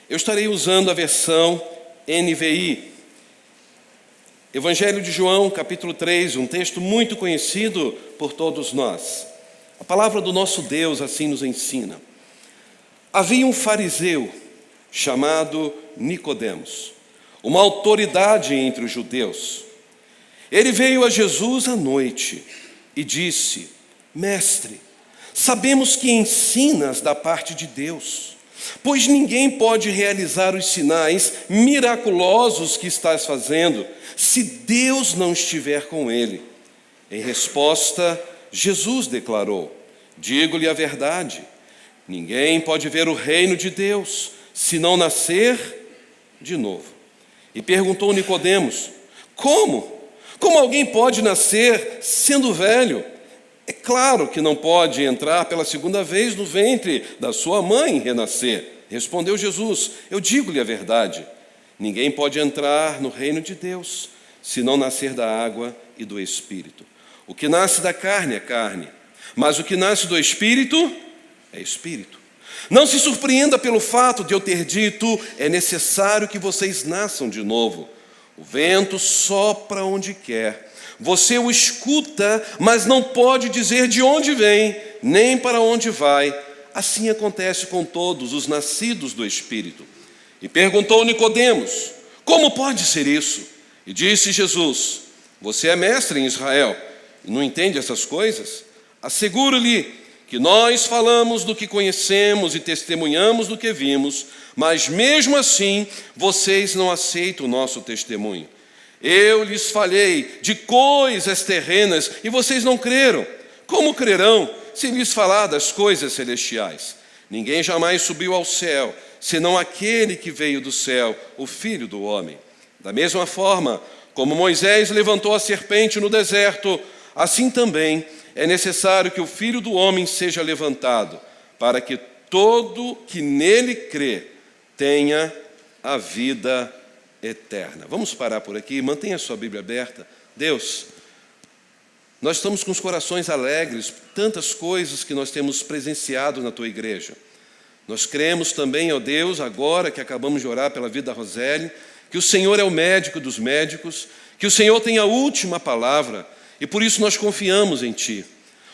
Eu estarei usando a versão NVI. Evangelho de João, capítulo 3, um texto muito conhecido por todos nós. A palavra do nosso Deus assim nos ensina. Havia um fariseu chamado Nicodemos, uma autoridade entre os judeus. Ele veio a Jesus à noite e disse: Mestre, sabemos que ensinas da parte de Deus, pois ninguém pode realizar os sinais miraculosos que estás fazendo se Deus não estiver com ele. Em resposta, Jesus declarou: Digo-lhe a verdade, ninguém pode ver o reino de Deus se não nascer de novo. E perguntou Nicodemos: Como? Como alguém pode nascer sendo velho? É claro que não pode entrar pela segunda vez no ventre da sua mãe e renascer. Respondeu Jesus: Eu digo-lhe a verdade, ninguém pode entrar no reino de Deus se não nascer da água e do Espírito. O que nasce da carne é carne, mas o que nasce do Espírito é Espírito. Não se surpreenda pelo fato de eu ter dito: é necessário que vocês nasçam de novo. O vento sopra onde quer. Você o escuta, mas não pode dizer de onde vem, nem para onde vai. Assim acontece com todos os nascidos do Espírito. E perguntou Nicodemos: Como pode ser isso? E disse Jesus: Você é mestre em Israel e não entende essas coisas? Asseguro-lhe que nós falamos do que conhecemos e testemunhamos do que vimos, mas mesmo assim vocês não aceitam o nosso testemunho. Eu lhes falei de coisas terrenas e vocês não creram. Como crerão se lhes falar das coisas celestiais? Ninguém jamais subiu ao céu, senão aquele que veio do céu, o Filho do Homem. Da mesma forma, como Moisés levantou a serpente no deserto, assim também é necessário que o Filho do Homem seja levantado, para que todo que nele crê tenha a vida eterna. Vamos parar por aqui, mantenha a sua Bíblia aberta. Deus, nós estamos com os corações alegres, tantas coisas que nós temos presenciado na Tua igreja. Nós cremos também, ó Deus, agora que acabamos de orar pela vida da Roseli, que o Senhor é o médico dos médicos, que o Senhor tem a última palavra, e por isso nós confiamos em Ti.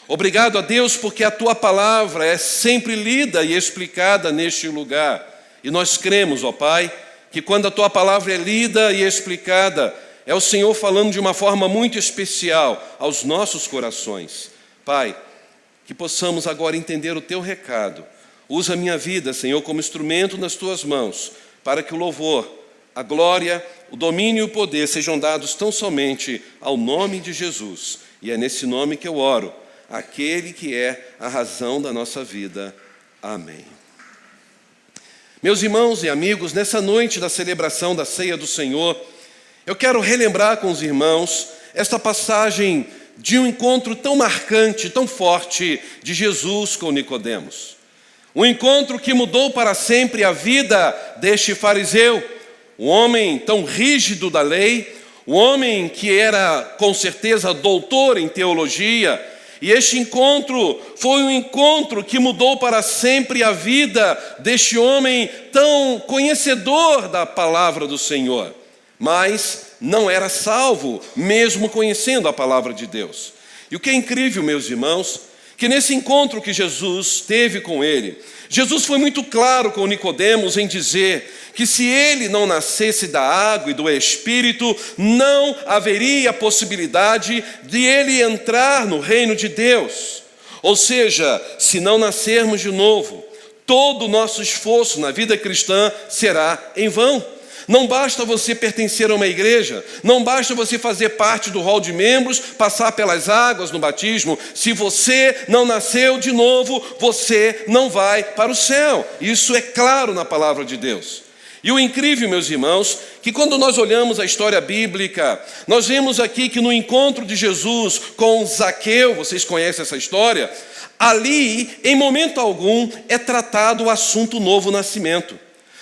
Obrigado a Deus, porque a Tua palavra é sempre lida e explicada neste lugar. E nós cremos, ó Pai, que quando a Tua palavra é lida e explicada, é o Senhor falando de uma forma muito especial aos nossos corações. Pai, que possamos agora entender o Teu recado. Usa a minha vida, Senhor, como instrumento nas Tuas mãos, para que o louvor, a glória, o domínio e o poder sejam dados tão somente ao nome de Jesus. E é nesse nome que eu oro, aquele que é a razão da nossa vida. Amém. Meus irmãos e amigos, nessa noite da celebração da Ceia do Senhor, eu quero relembrar com os irmãos esta passagem de um encontro tão marcante, tão forte de Jesus com Nicodemos. Um encontro que mudou para sempre a vida deste fariseu, um homem tão rígido da lei, um homem que era com certeza doutor em teologia. E este encontro foi um encontro que mudou para sempre a vida deste homem tão conhecedor da palavra do Senhor. Mas não era salvo, mesmo conhecendo a palavra de Deus. E o que é incrível, meus irmãos, que nesse encontro que Jesus teve com ele, Jesus foi muito claro com Nicodemos em dizer que se ele não nascesse da água e do Espírito, não haveria possibilidade de ele entrar no reino de Deus. Ou seja, se não nascermos de novo, todo o nosso esforço na vida cristã será em vão. Não basta você pertencer a uma igreja, não basta você fazer parte do hall de membros, passar pelas águas no batismo. Se você não nasceu de novo, você não vai para o céu. Isso é claro na palavra de Deus. E o incrível, meus irmãos, que quando nós olhamos a história bíblica, nós vemos aqui que no encontro de Jesus com Zaqueu, vocês conhecem essa história, ali, em momento algum, é tratado o assunto novo nascimento.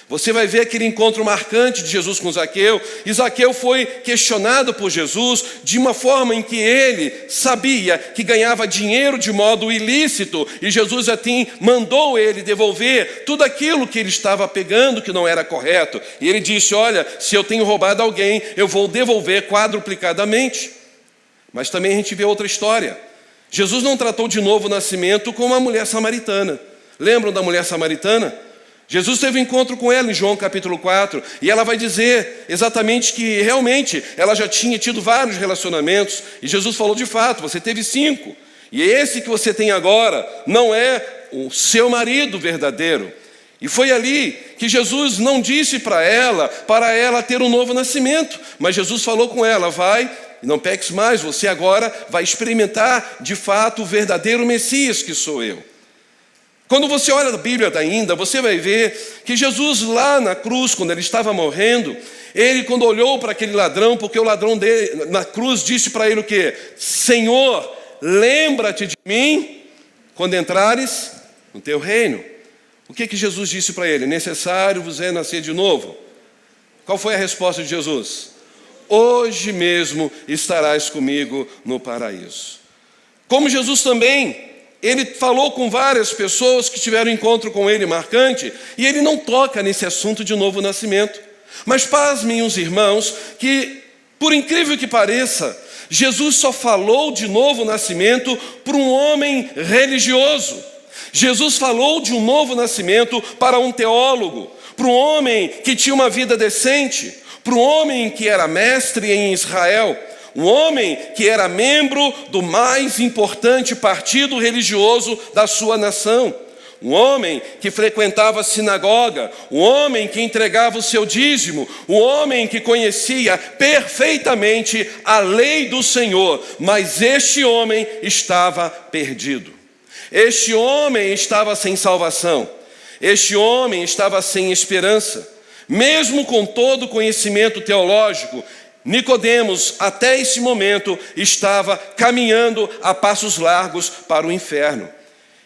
Você vai ver aquele encontro marcante de Jesus com Zaqueu, e Zaqueu foi questionado por Jesus de uma forma em que ele sabia que ganhava dinheiro de modo ilícito, e Jesus assim mandou ele devolver tudo aquilo que ele estava pegando que não era correto. E ele disse: olha, se eu tenho roubado alguém, eu vou devolver quadruplicadamente. Mas também a gente vê outra história. Jesus não tratou de novo o nascimento como a mulher samaritana. Lembram da mulher samaritana? Jesus teve um encontro com ela em João capítulo 4, e ela vai dizer exatamente que realmente ela já tinha tido vários relacionamentos, e Jesus falou: de fato, você teve 5, e esse que você tem agora não é o seu marido verdadeiro. E foi ali que Jesus não disse para ela ter um novo nascimento, mas Jesus falou com ela: vai e não peques mais, você agora vai experimentar de fato o verdadeiro Messias que sou eu. Quando você olha a Bíblia ainda, você vai ver que Jesus lá na cruz, quando ele estava morrendo, ele quando olhou para aquele ladrão, porque o ladrão dele na cruz disse para ele o quê? Senhor, lembra-te de mim quando entrares no teu reino. O que Jesus disse para ele? Necessário vos é nascer de novo. Qual foi a resposta de Jesus? Hoje mesmo estarás comigo no paraíso. Como Jesus também, ele falou com várias pessoas que tiveram encontro com ele marcante, e ele não toca nesse assunto de novo nascimento. Mas pasmem os irmãos que, por incrível que pareça, Jesus só falou de novo nascimento para um homem religioso. Jesus falou de um novo nascimento para um teólogo, para um homem que tinha uma vida decente, para um homem que era mestre em Israel, um homem que era membro do mais importante partido religioso da sua nação, um homem que frequentava a sinagoga, um homem que entregava o seu dízimo, um homem que conhecia perfeitamente a lei do Senhor, mas este homem estava perdido. Este homem estava sem salvação, este homem estava sem esperança. Mesmo com todo o conhecimento teológico, Nicodemos, até esse momento, estava caminhando a passos largos para o inferno.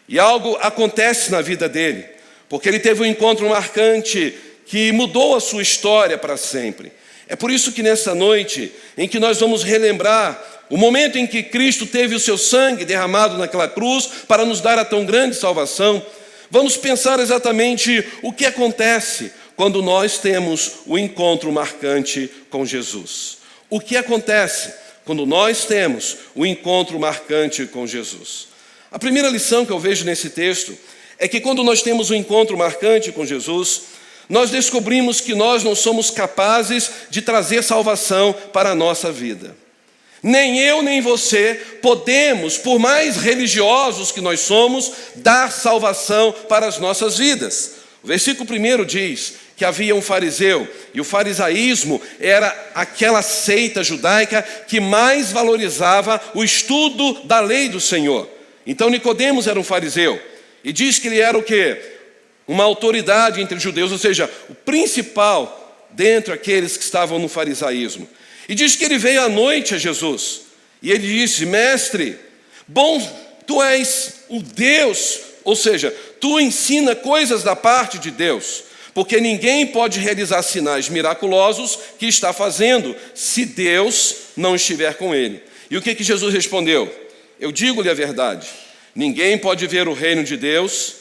E algo acontece na vida dele, porque ele teve um encontro marcante que mudou a sua história para sempre. É por isso que nessa noite, em que nós vamos relembrar o momento em que Cristo teve o seu sangue derramado naquela cruz para nos dar a tão grande salvação, vamos pensar exatamente o que acontece quando nós temos o encontro marcante com Jesus. O que acontece quando nós temos o encontro marcante com Jesus? A primeira lição que eu vejo nesse texto é que quando nós temos um encontro marcante com Jesus, nós descobrimos que nós não somos capazes de trazer salvação para a nossa vida. Nem eu, nem você podemos, por mais religiosos que nós somos, dar salvação para as nossas vidas. O versículo 1 diz que havia um fariseu, e o farisaísmo era aquela seita judaica que mais valorizava o estudo da lei do Senhor. Então Nicodemos era um fariseu, e diz que ele era o quê? Uma autoridade entre os judeus, ou seja, o principal dentre aqueles que estavam no farisaísmo. E diz que ele veio à noite a Jesus, e ele disse: mestre, bom, tu és o Deus, ou seja, tu ensina coisas da parte de Deus, porque ninguém pode realizar sinais miraculosos que está fazendo, se Deus não estiver com ele. E o que Jesus respondeu? Eu digo-lhe a verdade, ninguém pode ver o reino de Deus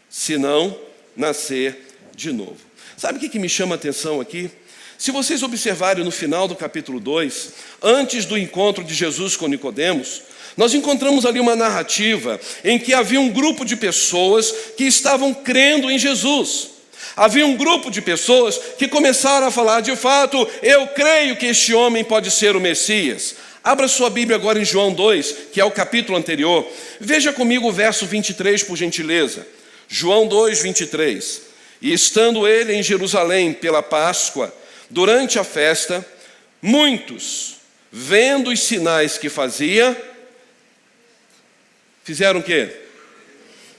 se não nascer de novo. Sabe o que me chama a atenção aqui? Se vocês observarem no final do capítulo 2, antes do encontro de Jesus com Nicodemos, nós encontramos ali uma narrativa em que havia um grupo de pessoas que estavam crendo em Jesus. Havia um grupo de pessoas que começaram a falar: de fato, eu creio que este homem pode ser o Messias. Abra sua Bíblia agora em João 2, que é o capítulo anterior. Veja comigo o verso 23, por gentileza. João 2, 23. E estando ele em Jerusalém pela Páscoa, durante a festa, muitos, vendo os sinais que fazia, fizeram o quê?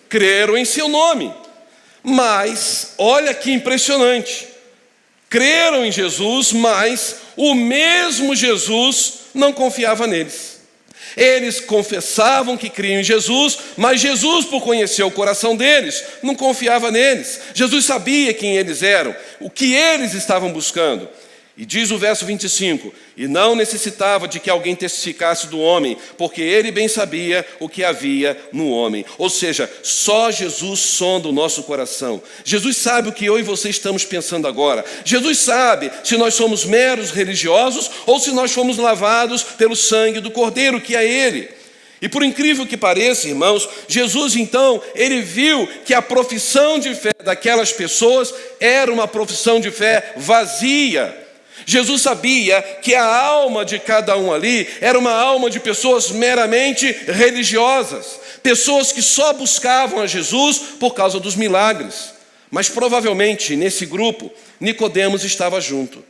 Creram em seu nome. Mas, olha que impressionante, creram em Jesus, mas o mesmo Jesus não confiava neles. Eles confessavam que criam em Jesus, mas Jesus, por conhecer o coração deles, não confiava neles. Jesus sabia quem eles eram, o que eles estavam buscando. E diz o verso 25: e não necessitava de que alguém testificasse do homem, porque ele bem sabia o que havia no homem. Ou seja, só Jesus sonda o nosso coração. Jesus sabe o que eu e você estamos pensando agora. Jesus sabe se nós somos meros religiosos ou se nós fomos lavados pelo sangue do Cordeiro, que é Ele. E por incrível que pareça, irmãos, Jesus então, ele viu que a profissão de fé daquelas pessoas era uma profissão de fé vazia. Jesus sabia que a alma de cada um ali era uma alma de pessoas meramente religiosas, pessoas que só buscavam a Jesus por causa dos milagres. Mas provavelmente nesse grupo, Nicodemos estava junto.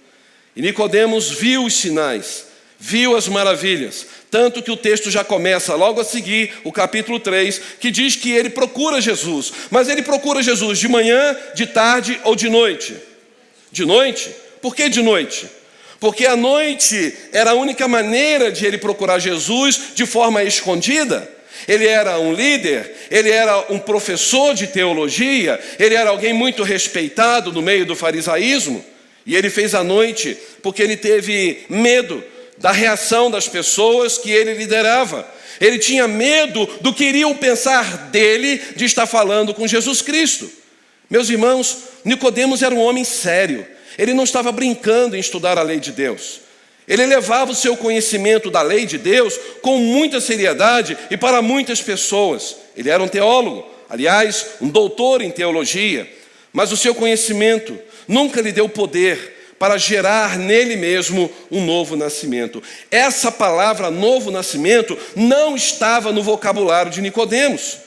E Nicodemos viu os sinais, viu as maravilhas, tanto que o texto já começa logo a seguir, o capítulo 3, que diz que ele procura Jesus. Mas ele procura Jesus de manhã, de tarde ou de noite? De noite? Por que de noite? Porque a noite era a única maneira de ele procurar Jesus de forma escondida. Ele era um líder, ele era um professor de teologia, ele era alguém muito respeitado no meio do farisaísmo. E ele fez à noite porque ele teve medo da reação das pessoas que ele liderava. Ele tinha medo do que iriam pensar dele de estar falando com Jesus Cristo. Meus irmãos, Nicodemos era um homem sério. Ele não estava brincando em estudar a lei de Deus. Ele levava o seu conhecimento da lei de Deus com muita seriedade e para muitas pessoas. Ele era um teólogo, aliás, um doutor em teologia, mas o seu conhecimento nunca lhe deu poder para gerar nele mesmo um novo nascimento. Essa palavra novo nascimento não estava no vocabulário de Nicodemos,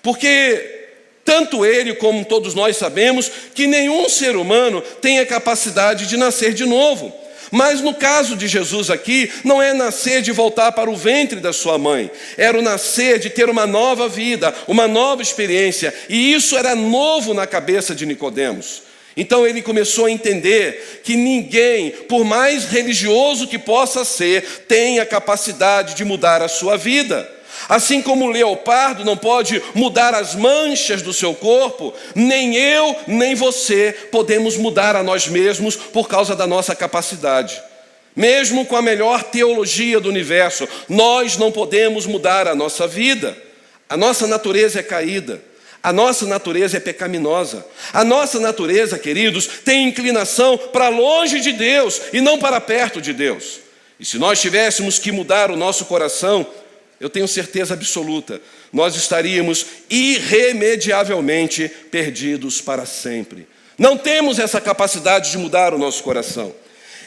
porque tanto ele como todos nós sabemos que nenhum ser humano tem a capacidade de nascer de novo. Mas no caso de Jesus aqui, não é nascer de voltar para o ventre da sua mãe. Era o nascer de ter uma nova vida, uma nova experiência. E isso era novo na cabeça de Nicodemos. Então ele começou a entender que ninguém, por mais religioso que possa ser, tem a capacidade de mudar a sua vida. Assim como o leopardo não pode mudar as manchas do seu corpo, nem eu, nem você podemos mudar a nós mesmos por causa da nossa capacidade. Mesmo com a melhor teologia do universo, nós não podemos mudar a nossa vida. A nossa natureza é caída, a nossa natureza é pecaminosa. A nossa natureza, queridos, tem inclinação para longe de Deus e não para perto de Deus. E se nós tivéssemos que mudar o nosso coração, eu tenho certeza absoluta, nós estaríamos irremediavelmente perdidos para sempre. Não temos essa capacidade de mudar o nosso coração.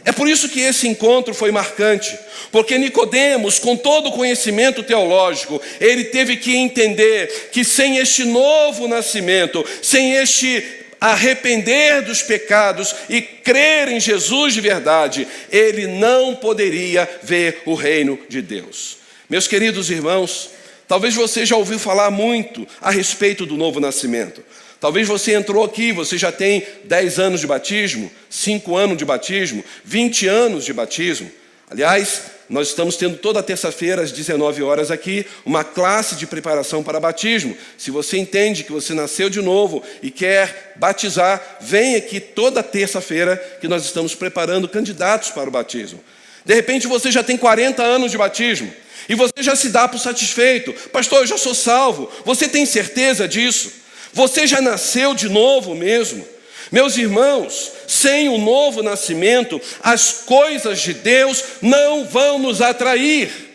É por isso que esse encontro foi marcante, porque Nicodemos, com todo o conhecimento teológico, ele teve que entender que sem este novo nascimento, sem este arrepender dos pecados e crer em Jesus de verdade, ele não poderia ver o reino de Deus. Meus queridos irmãos, talvez você já ouviu falar muito a respeito do novo nascimento. Talvez você entrou aqui, você já tem 10 anos de batismo, 5 anos de batismo, 20 anos de batismo. Aliás, nós estamos tendo toda terça-feira às 19 horas aqui uma classe de preparação para batismo. Se você entende que você nasceu de novo e quer batizar, vem aqui toda terça-feira que nós estamos preparando candidatos para o batismo. De repente você já tem 40 anos de batismo. E você já se dá por satisfeito. Pastor, eu já sou salvo. Você tem certeza disso? Você já nasceu de novo mesmo? Meus irmãos, sem o novo nascimento, as coisas de Deus não vão nos atrair.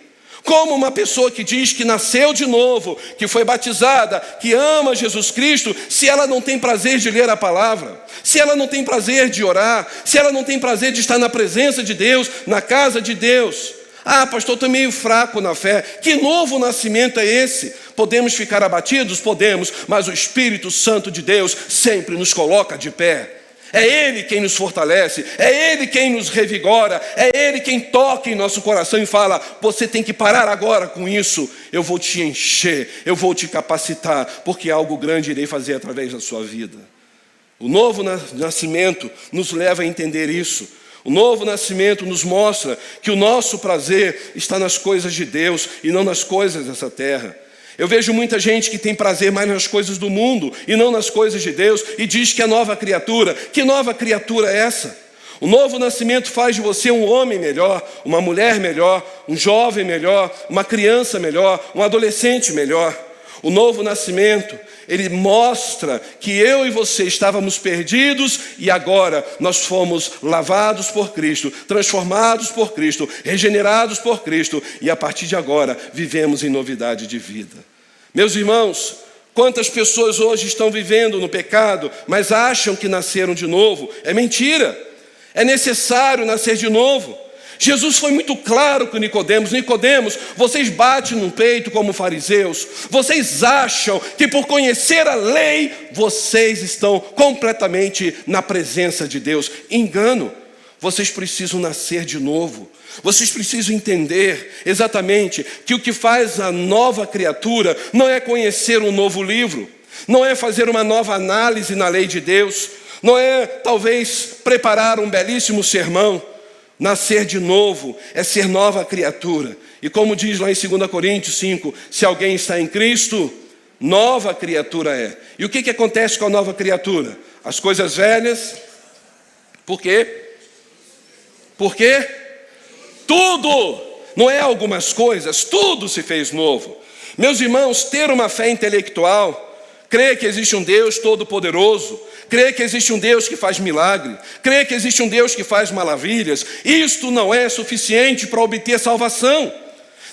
Como uma pessoa que diz que nasceu de novo, que foi batizada, que ama Jesus Cristo, se ela não tem prazer de ler a palavra, se ela não tem prazer de orar, se ela não tem prazer de estar na presença de Deus, na casa de Deus. Ah, pastor, estou meio fraco na fé. Que novo nascimento é esse? Podemos ficar abatidos? Podemos, mas o Espírito Santo de Deus sempre nos coloca de pé. É Ele quem nos fortalece, é Ele quem nos revigora, é Ele quem toca em nosso coração e fala: você tem que parar agora com isso, eu vou te encher, eu vou te capacitar, porque algo grande irei fazer através da sua vida. O novo nascimento nos leva a entender isso. O novo nascimento nos mostra que o nosso prazer está nas coisas de Deus e não nas coisas dessa terra. Eu vejo muita gente que tem prazer mais nas coisas do mundo e não nas coisas de Deus e diz que é nova criatura. Que nova criatura é essa? O novo nascimento faz de você um homem melhor, uma mulher melhor, um jovem melhor, uma criança melhor, um adolescente melhor. O novo nascimento, ele mostra que eu e você estávamos perdidos e agora nós fomos lavados por Cristo, transformados por Cristo, regenerados por Cristo e a partir de agora vivemos em novidade de vida. Meus irmãos, quantas pessoas hoje estão vivendo no pecado, mas acham que nasceram de novo? É mentira. É necessário nascer de novo. Jesus foi muito claro com Nicodemos. Nicodemos, vocês batem no peito como fariseus. Vocês acham que por conhecer a lei, vocês estão completamente na presença de Deus. Engano. Vocês precisam nascer de novo. Vocês precisam entender exatamente que o que faz a nova criatura não é conhecer um novo livro, não é fazer uma nova análise na lei de Deus, não é talvez preparar um belíssimo sermão. Nascer de novo é ser nova criatura. E como diz lá em 2 Coríntios 5, se alguém está em Cristo, nova criatura é. E o que acontece com a nova criatura? As coisas velhas, por quê? Por quê? Tudo, não é algumas coisas, tudo se fez novo. Meus irmãos, ter uma fé intelectual, crer que existe um Deus todo-poderoso, crer que existe um Deus que faz milagre, crer que existe um Deus que faz maravilhas, isto não é suficiente para obter salvação.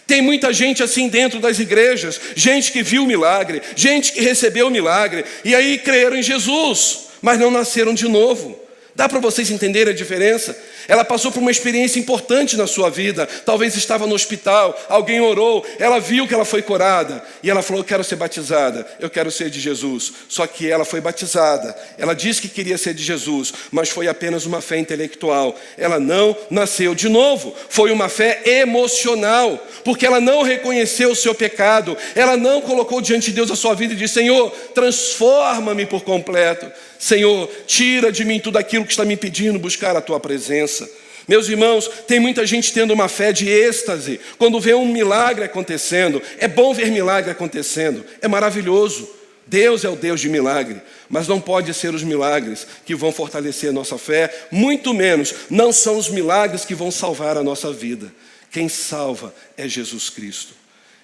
Tem muita gente assim dentro das igrejas, gente que viu o milagre, gente que recebeu o milagre, e aí creram em Jesus, mas não nasceram de novo. Dá para vocês entenderem a diferença? Ela passou por uma experiência importante na sua vida. Talvez estava no hospital, alguém orou, ela viu que ela foi curada. E ela falou, eu quero ser batizada, eu quero ser de Jesus. Só que ela foi batizada. Ela disse que queria ser de Jesus, mas foi apenas uma fé intelectual. Ela não nasceu de novo. Foi uma fé emocional, porque ela não reconheceu o seu pecado. Ela não colocou diante de Deus a sua vida e disse, Senhor, transforma-me por completo. Senhor, tira de mim tudo aquilo que está me impedindo buscar a Tua presença. Meus irmãos, tem muita gente tendo uma fé de êxtase quando vê um milagre acontecendo. É bom ver milagre acontecendo, é maravilhoso. Deus é o Deus de milagre, mas não pode ser os milagres que vão fortalecer a nossa fé, muito menos, não são os milagres que vão salvar a nossa vida. Quem salva é Jesus Cristo.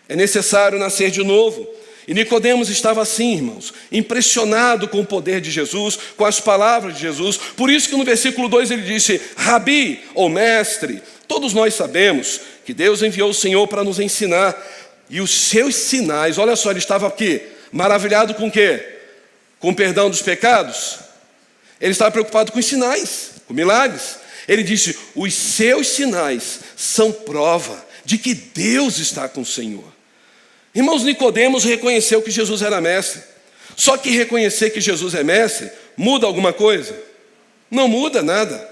É necessário nascer de novo. E Nicodemos estava assim, irmãos, impressionado com o poder de Jesus, com as palavras de Jesus. Por isso que no versículo 2 ele disse, Rabi, ou mestre, todos nós sabemos que Deus enviou o Senhor para nos ensinar. E os seus sinais, olha só, ele estava aqui, maravilhado com o quê? Com o perdão dos pecados? Ele estava preocupado com os sinais, com milagres. Ele disse, os seus sinais são prova de que Deus está com o Senhor. Irmãos, Nicodemos reconheceu que Jesus era mestre. Só que reconhecer que Jesus é mestre, muda alguma coisa? Não muda nada.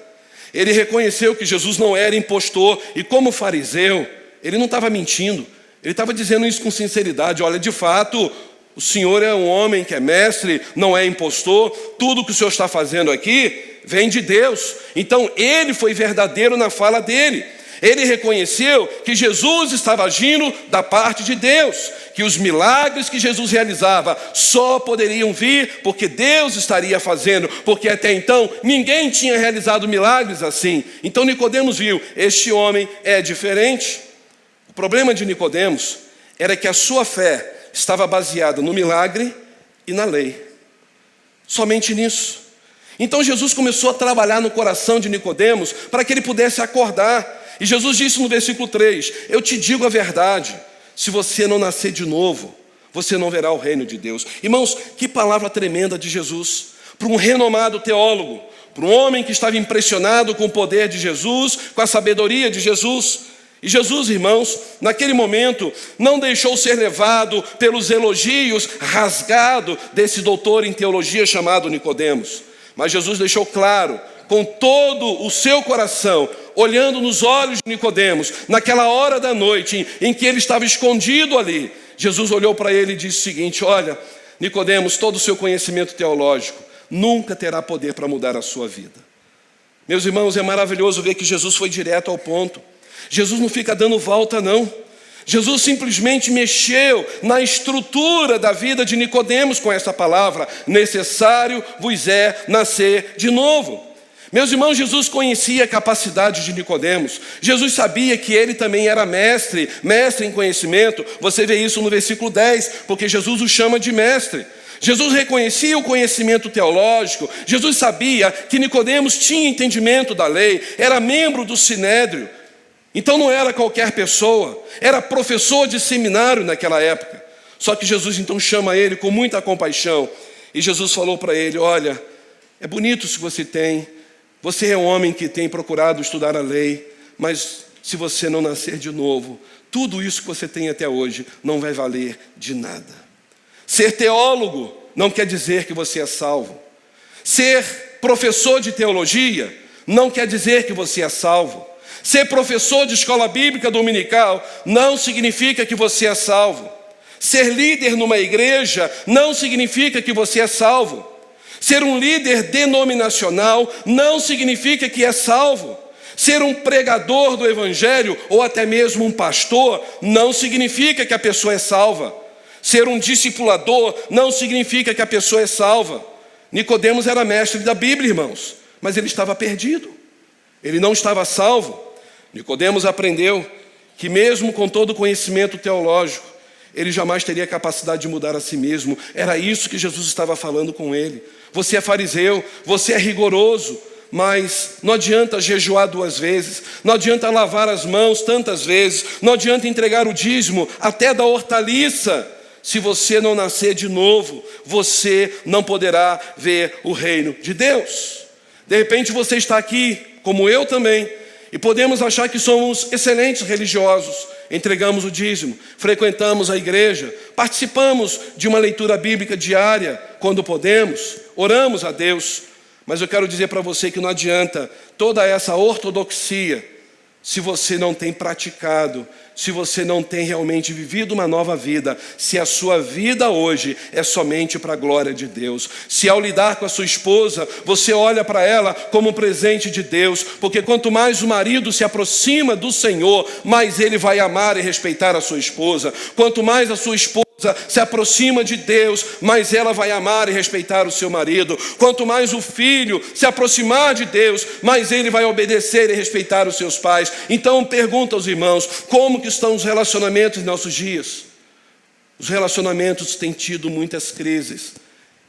Ele reconheceu que Jesus não era impostor, e como fariseu, ele não estava mentindo. Ele estava dizendo isso com sinceridade. Olha, de fato, o Senhor é um homem que é mestre, não é impostor. Tudo que o Senhor está fazendo aqui vem de Deus. Então, ele foi verdadeiro na fala dele. Ele reconheceu que Jesus estava agindo da parte de Deus, que os milagres que Jesus realizava só poderiam vir porque Deus estaria fazendo, porque até então ninguém tinha realizado milagres assim. Então Nicodemos viu, este homem é diferente. O problema de Nicodemos era que a sua fé estava baseada no milagre e na lei. Somente nisso. Então Jesus começou a trabalhar no coração de Nicodemos para que ele pudesse acordar. E Jesus disse no versículo 3, eu te digo a verdade, se você não nascer de novo, você não verá o reino de Deus. Irmãos, que palavra tremenda de Jesus, para um renomado teólogo, para um homem que estava impressionado com o poder de Jesus, com a sabedoria de Jesus. E Jesus, irmãos, naquele momento, não deixou ser levado pelos elogios rasgados desse doutor em teologia chamado Nicodemos. Mas Jesus deixou claro, com todo o seu coração, olhando nos olhos de Nicodemos, naquela hora da noite em que ele estava escondido ali, Jesus olhou para ele e disse o seguinte, olha, Nicodemos, todo o seu conhecimento teológico nunca terá poder para mudar a sua vida. Meus irmãos, é maravilhoso ver que Jesus foi direto ao ponto. Jesus não fica dando volta, não. Jesus simplesmente mexeu na estrutura da vida de Nicodemos com essa palavra: necessário vos é nascer de novo. Meus irmãos, Jesus conhecia a capacidade de Nicodemos. Jesus sabia que ele também era mestre em conhecimento. Você vê isso no versículo 10, porque Jesus o chama de mestre. Jesus reconhecia o conhecimento teológico. Jesus sabia que Nicodemos tinha entendimento da lei, era membro do Sinédrio. Então não era qualquer pessoa, era professor de seminário naquela época. Só que Jesus então chama ele com muita compaixão. E Jesus falou para ele: olha, é bonito isso que você tem. Você é um homem que tem procurado estudar a lei, mas se você não nascer de novo, tudo isso que você tem até hoje não vai valer de nada. Ser teólogo não quer dizer que você é salvo. Ser professor de teologia não quer dizer que você é salvo. Ser professor de escola bíblica dominical não significa que você é salvo. Ser líder numa igreja não significa que você é salvo. Ser um líder denominacional não significa que é salvo. Ser um pregador do evangelho ou até mesmo um pastor não significa que a pessoa é salva. Ser um discipulador não significa que a pessoa é salva. Nicodemos era mestre da Bíblia, irmãos, mas ele estava perdido. Ele não estava salvo. Nicodemos aprendeu que mesmo com todo o conhecimento teológico, ele jamais teria capacidade de mudar a si mesmo. Era isso que Jesus estava falando com ele. Você é fariseu, você é rigoroso, mas não adianta jejuar 2 vezes, não adianta lavar as mãos tantas vezes, não adianta entregar o dízimo até da hortaliça. Se você não nascer de novo, você não poderá ver o reino de Deus. De repente você está aqui, como eu também, e podemos achar que somos excelentes religiosos. Entregamos o dízimo, frequentamos a igreja, participamos de uma leitura bíblica diária quando podemos, oramos a Deus. Mas eu quero dizer para você que não adianta toda essa ortodoxia se você não tem praticado, se você não tem realmente vivido uma nova vida, se a sua vida hoje é somente para a glória de Deus. Se ao lidar com a sua esposa, você olha para ela como um presente de Deus, porque quanto mais o marido se aproxima do Senhor, mais ele vai amar e respeitar a sua esposa. Quanto mais a sua esposa se aproxima de Deus, mais ela vai amar e respeitar o seu marido. Quanto mais o filho se aproximar de Deus, mais ele vai obedecer e respeitar os seus pais. Então pergunta aos irmãos, como que estão os relacionamentos em nossos dias? Os relacionamentos têm tido muitas crises.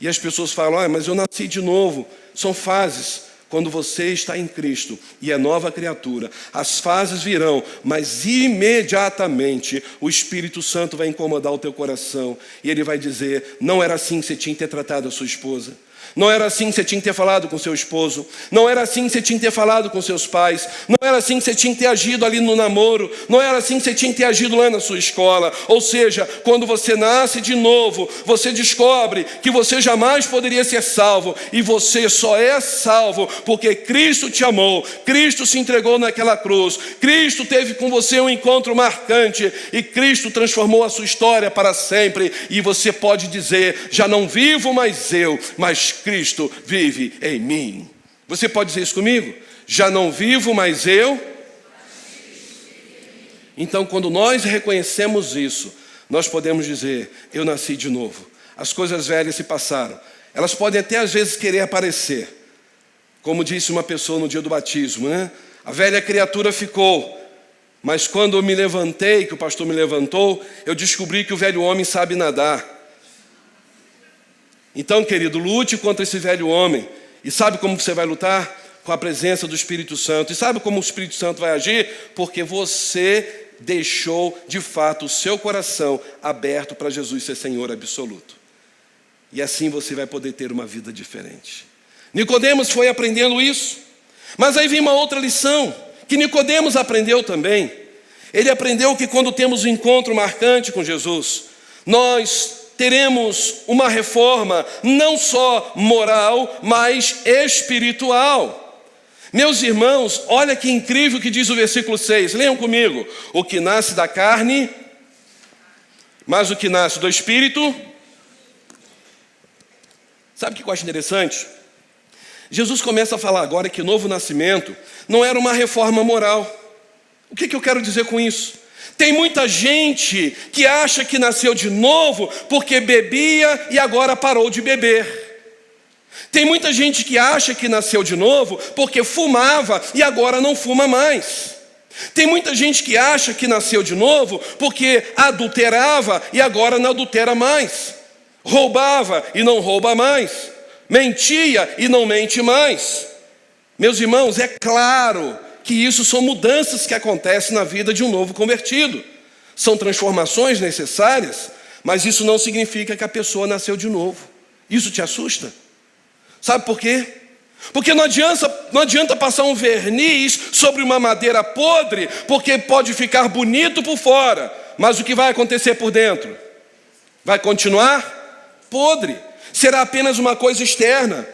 E as pessoas falam, mas eu nasci de novo. São fases. Quando você está em Cristo e é nova criatura, as fases virão, mas imediatamente o Espírito Santo vai incomodar o teu coração e ele vai dizer, não era assim que você tinha que ter tratado a sua esposa. Não era assim que você tinha que ter falado com seu esposo. Não era assim que você tinha que ter falado com seus pais. Não era assim que você tinha que ter agido ali no namoro. Não era assim que você tinha que ter agido lá na sua escola. Ou seja, quando você nasce de novo, você descobre que você jamais poderia ser salvo. E você só é salvo porque Cristo te amou. Cristo se entregou naquela cruz. Cristo teve com você um encontro marcante. E Cristo transformou a sua história para sempre. E você pode dizer, já não vivo mais eu, mas Cristo vive em mim. Você pode dizer isso comigo? Já não vivo mais eu. Então, quando nós reconhecemos isso, nós podemos dizer, eu nasci de novo. As coisas velhas se passaram. Elas podem até às vezes querer aparecer. Como disse uma pessoa no dia do batismo, né? A velha criatura ficou. Mas quando eu me levantei, que o pastor me levantou, eu descobri que o velho homem sabe nadar. Então, querido, lute contra esse velho homem. E sabe como você vai lutar? Com a presença do Espírito Santo. E sabe como o Espírito Santo vai agir? Porque você deixou, de fato, o seu coração aberto para Jesus ser Senhor absoluto. E assim você vai poder ter uma vida diferente. Nicodemos foi aprendendo isso. Mas aí vem uma outra lição, que Nicodemos aprendeu também. Ele aprendeu que quando temos um encontro marcante com Jesus, nós teremos uma reforma não só moral, mas espiritual. Meus irmãos, olha que incrível que diz o versículo 6. Leiam comigo. O que nasce da carne, mas o que nasce do Espírito. Sabe o que eu acho interessante? Jesus começa a falar agora que novo nascimento não era uma reforma moral. O que eu quero dizer com isso? Tem muita gente que acha que nasceu de novo porque bebia e agora parou de beber. Tem muita gente que acha que nasceu de novo porque fumava e agora não fuma mais. Tem muita gente que acha que nasceu de novo porque adulterava e agora não adultera mais. Roubava e não rouba mais. Mentia e não mente mais. Meus irmãos, é claro que isso são mudanças que acontecem na vida de um novo convertido. São transformações necessárias, mas isso não significa que a pessoa nasceu de novo. Isso te assusta? Sabe por quê? Porque não adianta passar um verniz sobre uma madeira podre, porque pode ficar bonito por fora, mas o que vai acontecer por dentro? Vai continuar podre. Será apenas uma coisa externa.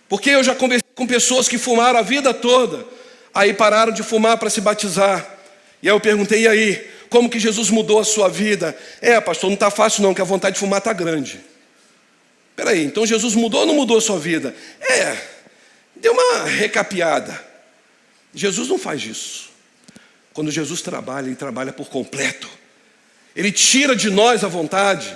Porque eu já conversei com pessoas que fumaram a vida toda, aí pararam de fumar para se batizar. E aí eu perguntei, e aí, como que Jesus mudou a sua vida? Pastor, não está fácil não, que a vontade de fumar está grande. Peraí, então Jesus mudou ou não mudou a sua vida? Deu uma recapeada. Jesus não faz isso. Quando Jesus trabalha, Ele trabalha por completo. Ele tira de nós a vontade,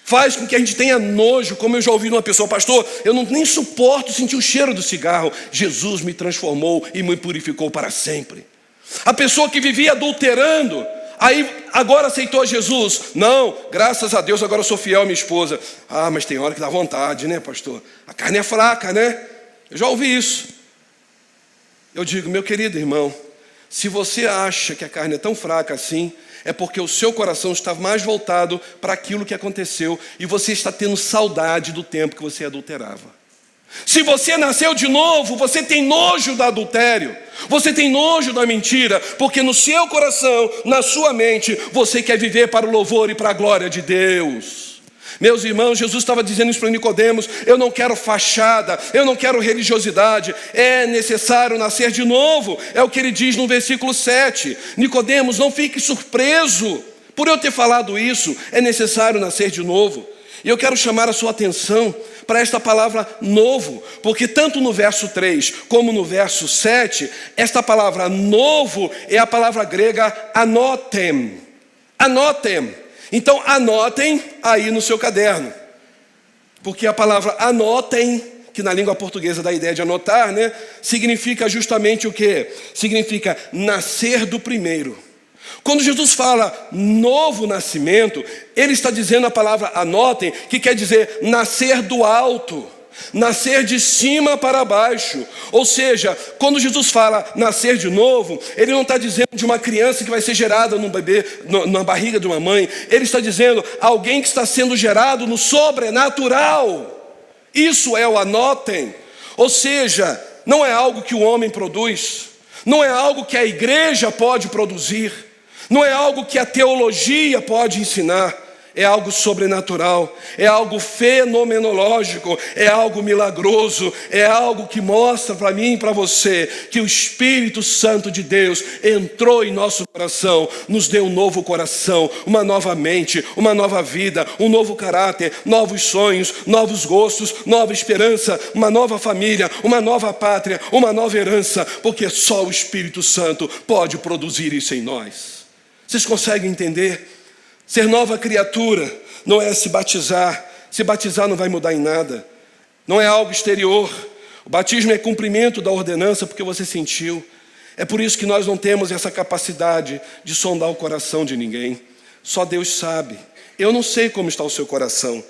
faz com que a gente tenha nojo, como eu já ouvi de uma pessoa, pastor, eu nem suporto sentir o cheiro do cigarro. Jesus me transformou e me purificou para sempre. A pessoa que vivia adulterando, aí agora aceitou Jesus. Não, graças a Deus agora eu sou fiel à minha esposa. Mas tem hora que dá vontade, né, pastor? A carne é fraca, né? Eu já ouvi isso. Eu digo, meu querido irmão, se você acha que a carne é tão fraca assim, é porque o seu coração está mais voltado para aquilo que aconteceu e você está tendo saudade do tempo que você adulterava. Se você nasceu de novo, você tem nojo do adultério, você tem nojo da mentira, porque no seu coração, na sua mente, você quer viver para o louvor e para a glória de Deus. Meus irmãos, Jesus estava dizendo isso para Nicodemos, eu não quero fachada, eu não quero religiosidade, é necessário nascer de novo, é o que ele diz no versículo 7. Nicodemos, não fique surpreso por eu ter falado isso, é necessário nascer de novo. E eu quero chamar a sua atenção para esta palavra novo, porque tanto no verso 3 como no verso 7, esta palavra novo é a palavra grega anotem. Anotem. Então anotem aí no seu caderno, porque a palavra anotem, que na língua portuguesa dá a ideia de anotar, né? Significa justamente o quê? Significa nascer do primeiro. Quando Jesus fala novo nascimento, Ele está dizendo a palavra anotem, que quer dizer nascer do alto, nascer de cima para baixo. Ou seja, quando Jesus fala nascer de novo, Ele não está dizendo de uma criança que vai ser gerada num bebê, na barriga de uma mãe. Ele está dizendo alguém que está sendo gerado no sobrenatural. Isso é o anotem. Ou seja, não é algo que o homem produz, não é algo que a igreja pode produzir, não é algo que a teologia pode ensinar, é algo sobrenatural, é algo fenomenológico, é algo milagroso, é algo que mostra para mim e para você que o Espírito Santo de Deus entrou em nosso coração, nos deu um novo coração, uma nova mente, uma nova vida, um novo caráter, novos sonhos, novos gostos, nova esperança, uma nova família, uma nova pátria, uma nova herança, porque só o Espírito Santo pode produzir isso em nós. Vocês conseguem entender? Ser nova criatura não é se batizar não vai mudar em nada, não é algo exterior. O batismo é cumprimento da ordenança porque você sentiu. É por isso que nós não temos essa capacidade de sondar o coração de ninguém, só Deus sabe. Eu não sei como está o seu coração.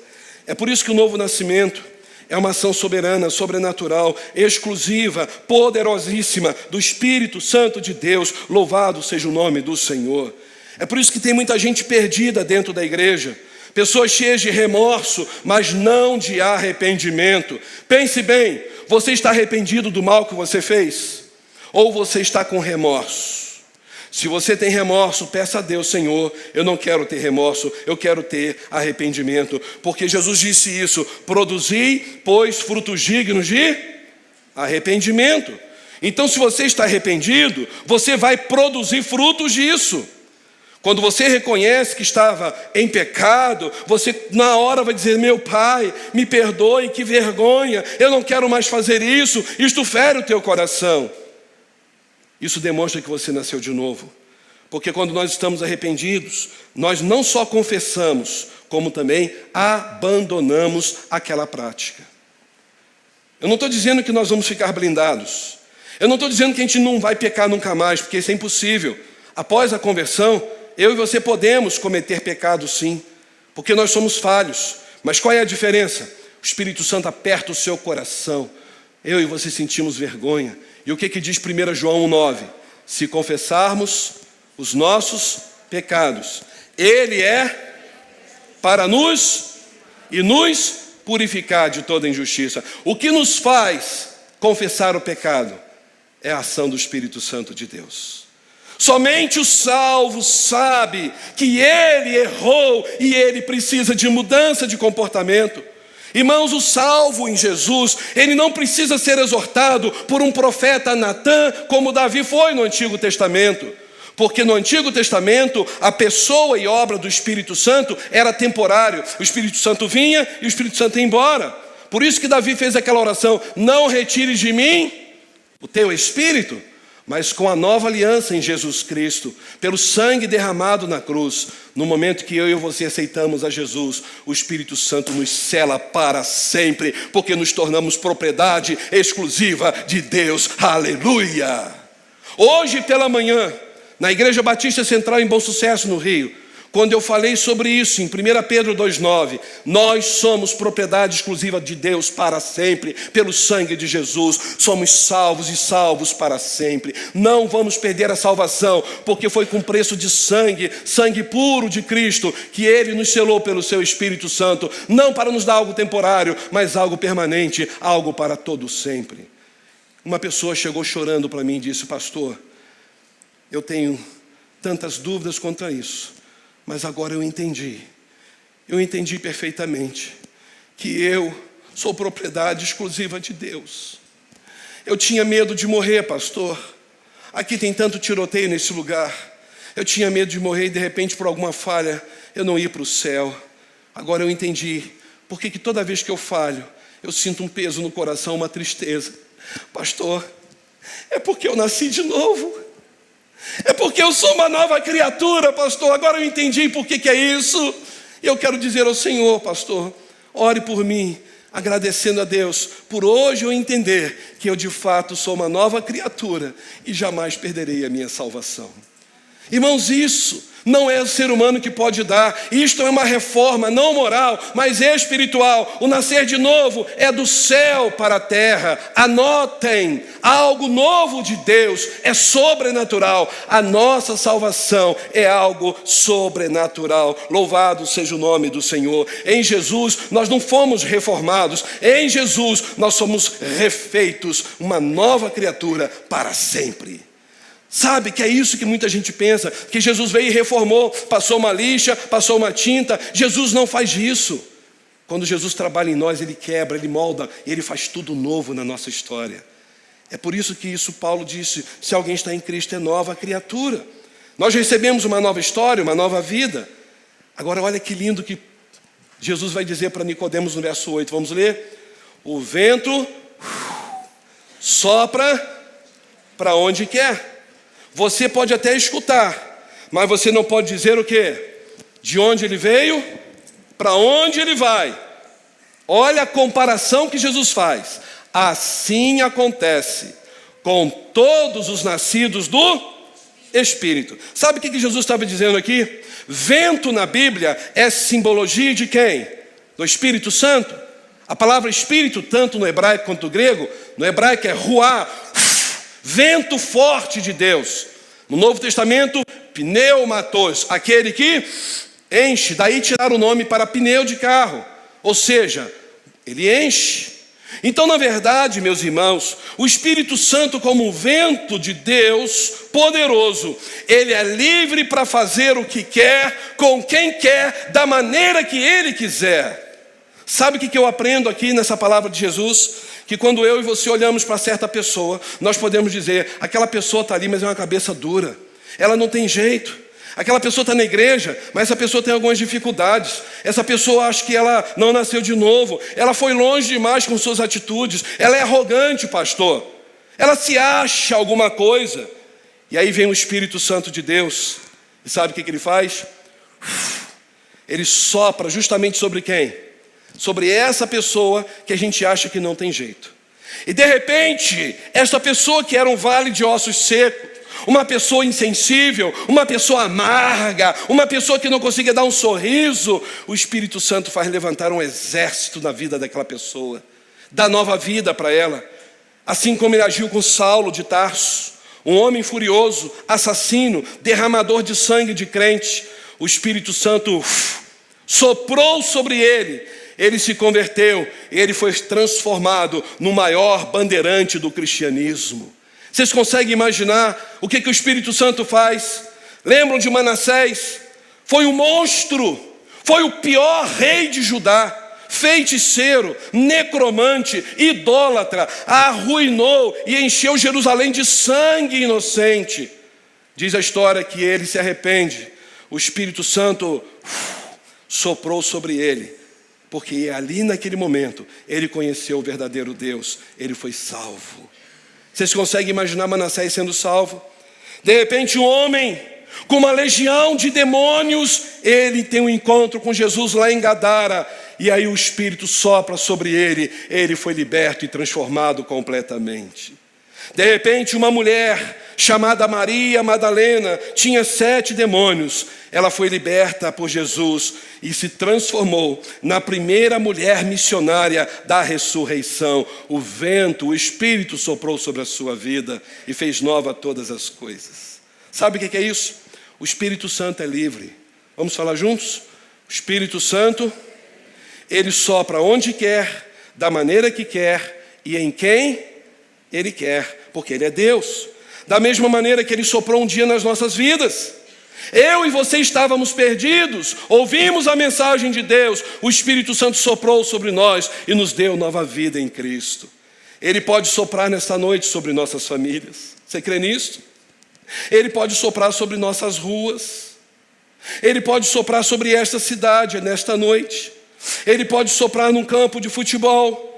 É por isso que o novo nascimento é uma ação soberana, sobrenatural, exclusiva, poderosíssima do Espírito Santo de Deus. Louvado seja o nome do Senhor. É por isso que tem muita gente perdida dentro da igreja, pessoas cheias de remorso, mas não de arrependimento. Pense bem, você está arrependido do mal que você fez? Ou você está com remorso? Se você tem remorso, peça a Deus, Senhor, eu não quero ter remorso, eu quero ter arrependimento. Porque Jesus disse isso, produzi, pois, frutos dignos de arrependimento. Então, se você está arrependido, você vai produzir frutos disso. Quando você reconhece que estava em pecado, você na hora vai dizer: meu Pai, me perdoe, que vergonha, eu não quero mais fazer isso. Isto fere o teu coração. Isso demonstra que você nasceu de novo. Porque quando nós estamos arrependidos, nós não só confessamos, como também abandonamos aquela prática. Eu não estou dizendo que nós vamos ficar blindados. Eu não estou dizendo que a gente não vai pecar nunca mais, porque isso é impossível. Após a conversão, eu e você podemos cometer pecado sim, porque nós somos falhos. Mas qual é a diferença? O Espírito Santo aperta o seu coração. Eu e você sentimos vergonha. E o que diz 1 João 1,9? Se confessarmos os nossos pecados, Ele é para nos purificar de toda injustiça. O que nos faz confessar o pecado é a ação do Espírito Santo de Deus. Somente o salvo sabe que ele errou e ele precisa de mudança de comportamento. Irmãos, o salvo em Jesus, ele não precisa ser exortado por um profeta Natã, como Davi foi no Antigo Testamento. Porque no Antigo Testamento, a pessoa e obra do Espírito Santo era temporário. O Espírito Santo vinha e o Espírito Santo ia embora. Por isso que Davi fez aquela oração: não retires de mim o teu Espírito. Mas com a nova aliança em Jesus Cristo, pelo sangue derramado na cruz, no momento que eu e você aceitamos a Jesus, o Espírito Santo nos sela para sempre, porque nos tornamos propriedade exclusiva de Deus. Aleluia! Hoje pela manhã, na Igreja Batista Central em Bom Sucesso, no Rio, quando eu falei sobre isso em 1 Pedro 2,9, nós somos propriedade exclusiva de Deus para sempre, pelo sangue de Jesus, somos salvos e salvos para sempre. Não vamos perder a salvação, porque foi com preço de sangue, sangue puro de Cristo, que Ele nos selou pelo Seu Espírito Santo, não para nos dar algo temporário, mas algo permanente, algo para todo sempre. Uma pessoa chegou chorando para mim e disse: pastor, eu tenho tantas dúvidas quanto a isso, mas agora eu entendi perfeitamente que eu sou propriedade exclusiva de Deus. Eu tinha medo de morrer, pastor. Aqui tem tanto tiroteio nesse lugar. Eu tinha medo de morrer e de repente, por alguma falha, eu não ir para o céu. Agora eu entendi porque que toda vez que eu falho, eu sinto um peso no coração, uma tristeza. Pastor, é porque eu nasci de novo. É porque eu sou uma nova criatura, pastor. Agora eu entendi por que é isso. E eu quero dizer ao Senhor, pastor, ore por mim, agradecendo a Deus por hoje eu entender que eu de fato sou uma nova criatura e jamais perderei a minha salvação. Irmãos, isso não é o ser humano que pode dar. Isto é uma reforma não moral, mas espiritual. O nascer de novo é do céu para a terra. Anotem, algo novo de Deus é sobrenatural. A nossa salvação é algo sobrenatural. Louvado seja o nome do Senhor. Em Jesus nós não fomos reformados. Em Jesus nós somos refeitos, uma nova criatura para sempre. Sabe que é isso que muita gente pensa, que Jesus veio e reformou, passou uma lixa, passou uma tinta. Jesus não faz isso. Quando Jesus trabalha em nós, Ele quebra, Ele molda, Ele faz tudo novo na nossa história. É por isso que isso Paulo disse: se alguém está em Cristo é nova criatura. Nós recebemos uma nova história, uma nova vida. Agora olha que lindo que Jesus vai dizer para Nicodemos no verso 8, vamos ler? O vento sopra para onde quer. Você pode até escutar, mas você não pode dizer o quê? De onde ele veio, para onde ele vai. Olha a comparação que Jesus faz. Assim acontece com todos os nascidos do Espírito. Sabe o que Jesus estava dizendo aqui? Vento na Bíblia é simbologia de quem? Do Espírito Santo. A palavra Espírito, tanto no hebraico quanto no grego, no hebraico é ruá, vento forte de Deus. No Novo Testamento, pneumatos, aquele que enche. Daí tiraram o nome para pneu de carro. Ou seja, ele enche. Então, na verdade, meus irmãos, o Espírito Santo, como um vento de Deus poderoso, ele é livre para fazer o que quer, com quem quer, da maneira que ele quiser. Sabe o que eu aprendo aqui nessa palavra de Jesus? Que quando eu e você olhamos para certa pessoa, nós podemos dizer: aquela pessoa está ali, mas é uma cabeça dura, ela não tem jeito, Aquela pessoa está na igreja, mas essa pessoa tem algumas dificuldades. Essa pessoa acha que ela não nasceu de novo. Ela foi longe demais com suas atitudes. Ela é arrogante, pastor. Ela se acha alguma coisa. E aí vem o Espírito Santo de Deus. E sabe o que ele faz? Ele sopra justamente sobre quem? Sobre essa pessoa que a gente acha que não tem jeito. E de repente, essa pessoa que era um vale de ossos secos, uma pessoa insensível, uma pessoa amarga, uma pessoa que não conseguia dar um sorriso, o Espírito Santo faz levantar um exército na vida daquela pessoa, dá nova vida para ela. Assim como ele agiu com Saulo de Tarso, um homem furioso, assassino, derramador de sangue de crente, o Espírito Santo soprou sobre ele, ele se converteu, e ele foi transformado no maior bandeirante do cristianismo. Vocês conseguem imaginar o que o Espírito Santo faz? Lembram de Manassés? Foi um monstro, foi o pior rei de Judá, feiticeiro, necromante, idólatra, arruinou e encheu Jerusalém de sangue inocente. Diz a história que ele se arrepende, o Espírito Santo soprou sobre ele, porque ali naquele momento ele conheceu o verdadeiro Deus, ele foi salvo. Vocês conseguem imaginar Manassés sendo salvo? De repente um homem com uma legião de demônios, ele tem um encontro com Jesus lá em Gadara, e aí o Espírito sopra sobre ele, ele foi liberto e transformado completamente. De repente uma mulher chamada Maria Madalena tinha 7 demônios, ela foi liberta por Jesus e se transformou na primeira mulher missionária da ressurreição. O vento, o Espírito soprou sobre a sua vida e fez nova todas as coisas. Sabe o que é isso? O Espírito Santo é livre. Vamos falar juntos? O Espírito Santo, ele sopra onde quer, da maneira que quer e em quem ele quer, porque ele é Deus. Da mesma maneira que ele soprou um dia nas nossas vidas. Eu e você estávamos perdidos, ouvimos a mensagem de Deus, o Espírito Santo soprou sobre nós e nos deu nova vida em Cristo. Ele pode soprar nesta noite sobre nossas famílias. Você crê nisso? Ele pode soprar sobre nossas ruas. Ele pode soprar sobre esta cidade nesta noite. Ele pode soprar num campo de futebol.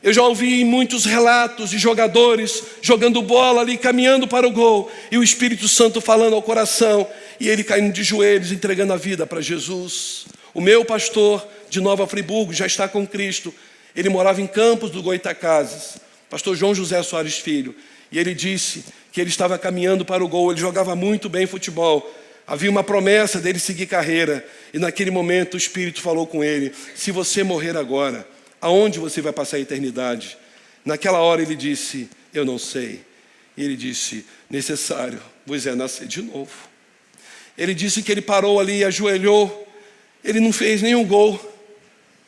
Eu já ouvi muitos relatos de jogadores jogando bola ali, caminhando para o gol, e o Espírito Santo falando ao coração, e ele caindo de joelhos, entregando a vida para Jesus. O meu pastor de Nova Friburgo já está com Cristo. Ele morava em Campos do Goitacazes, pastor João José Soares Filho, e ele disse que ele estava caminhando para o gol, ele jogava muito bem futebol, havia uma promessa dele seguir carreira, e naquele momento o Espírito falou com ele: se você morrer agora, aonde você vai passar a eternidade? Naquela hora ele disse: eu não sei. E ele disse: necessário vos é nascer de novo. Ele disse que ele parou ali e ajoelhou. Ele não fez nenhum gol.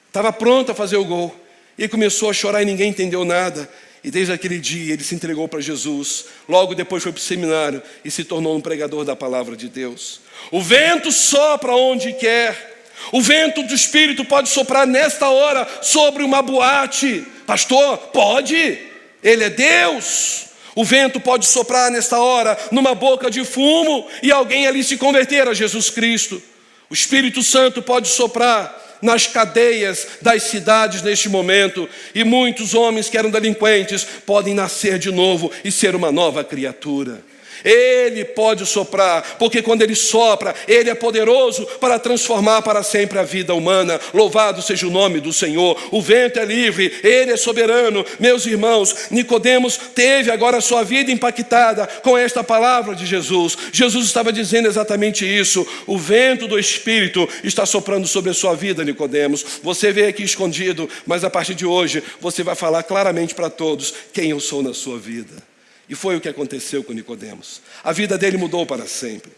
Estava pronto a fazer o gol. E começou a chorar e ninguém entendeu nada. E desde aquele dia ele se entregou para Jesus. Logo depois foi para o seminário e se tornou um pregador da palavra de Deus. O vento sopra onde quer. O vento do Espírito pode soprar nesta hora sobre uma boate. Pastor, pode. Ele é Deus. O vento pode soprar nesta hora numa boca de fumo e alguém ali se converter a Jesus Cristo. O Espírito Santo pode soprar nas cadeias das cidades neste momento, e muitos homens que eram delinquentes podem nascer de novo e ser uma nova criatura. Ele pode soprar, porque quando ele sopra, ele é poderoso para transformar para sempre a vida humana. Louvado seja o nome do Senhor. O vento é livre, ele é soberano. Meus irmãos, Nicodemos teve agora a sua vida impactada com esta palavra de Jesus. Jesus estava dizendo exatamente isso. O vento do Espírito está soprando sobre a sua vida, Nicodemos. Você veio aqui escondido, mas a partir de hoje você vai falar claramente para todos quem eu sou na sua vida. E foi o que aconteceu com Nicodemos. A vida dele mudou para sempre.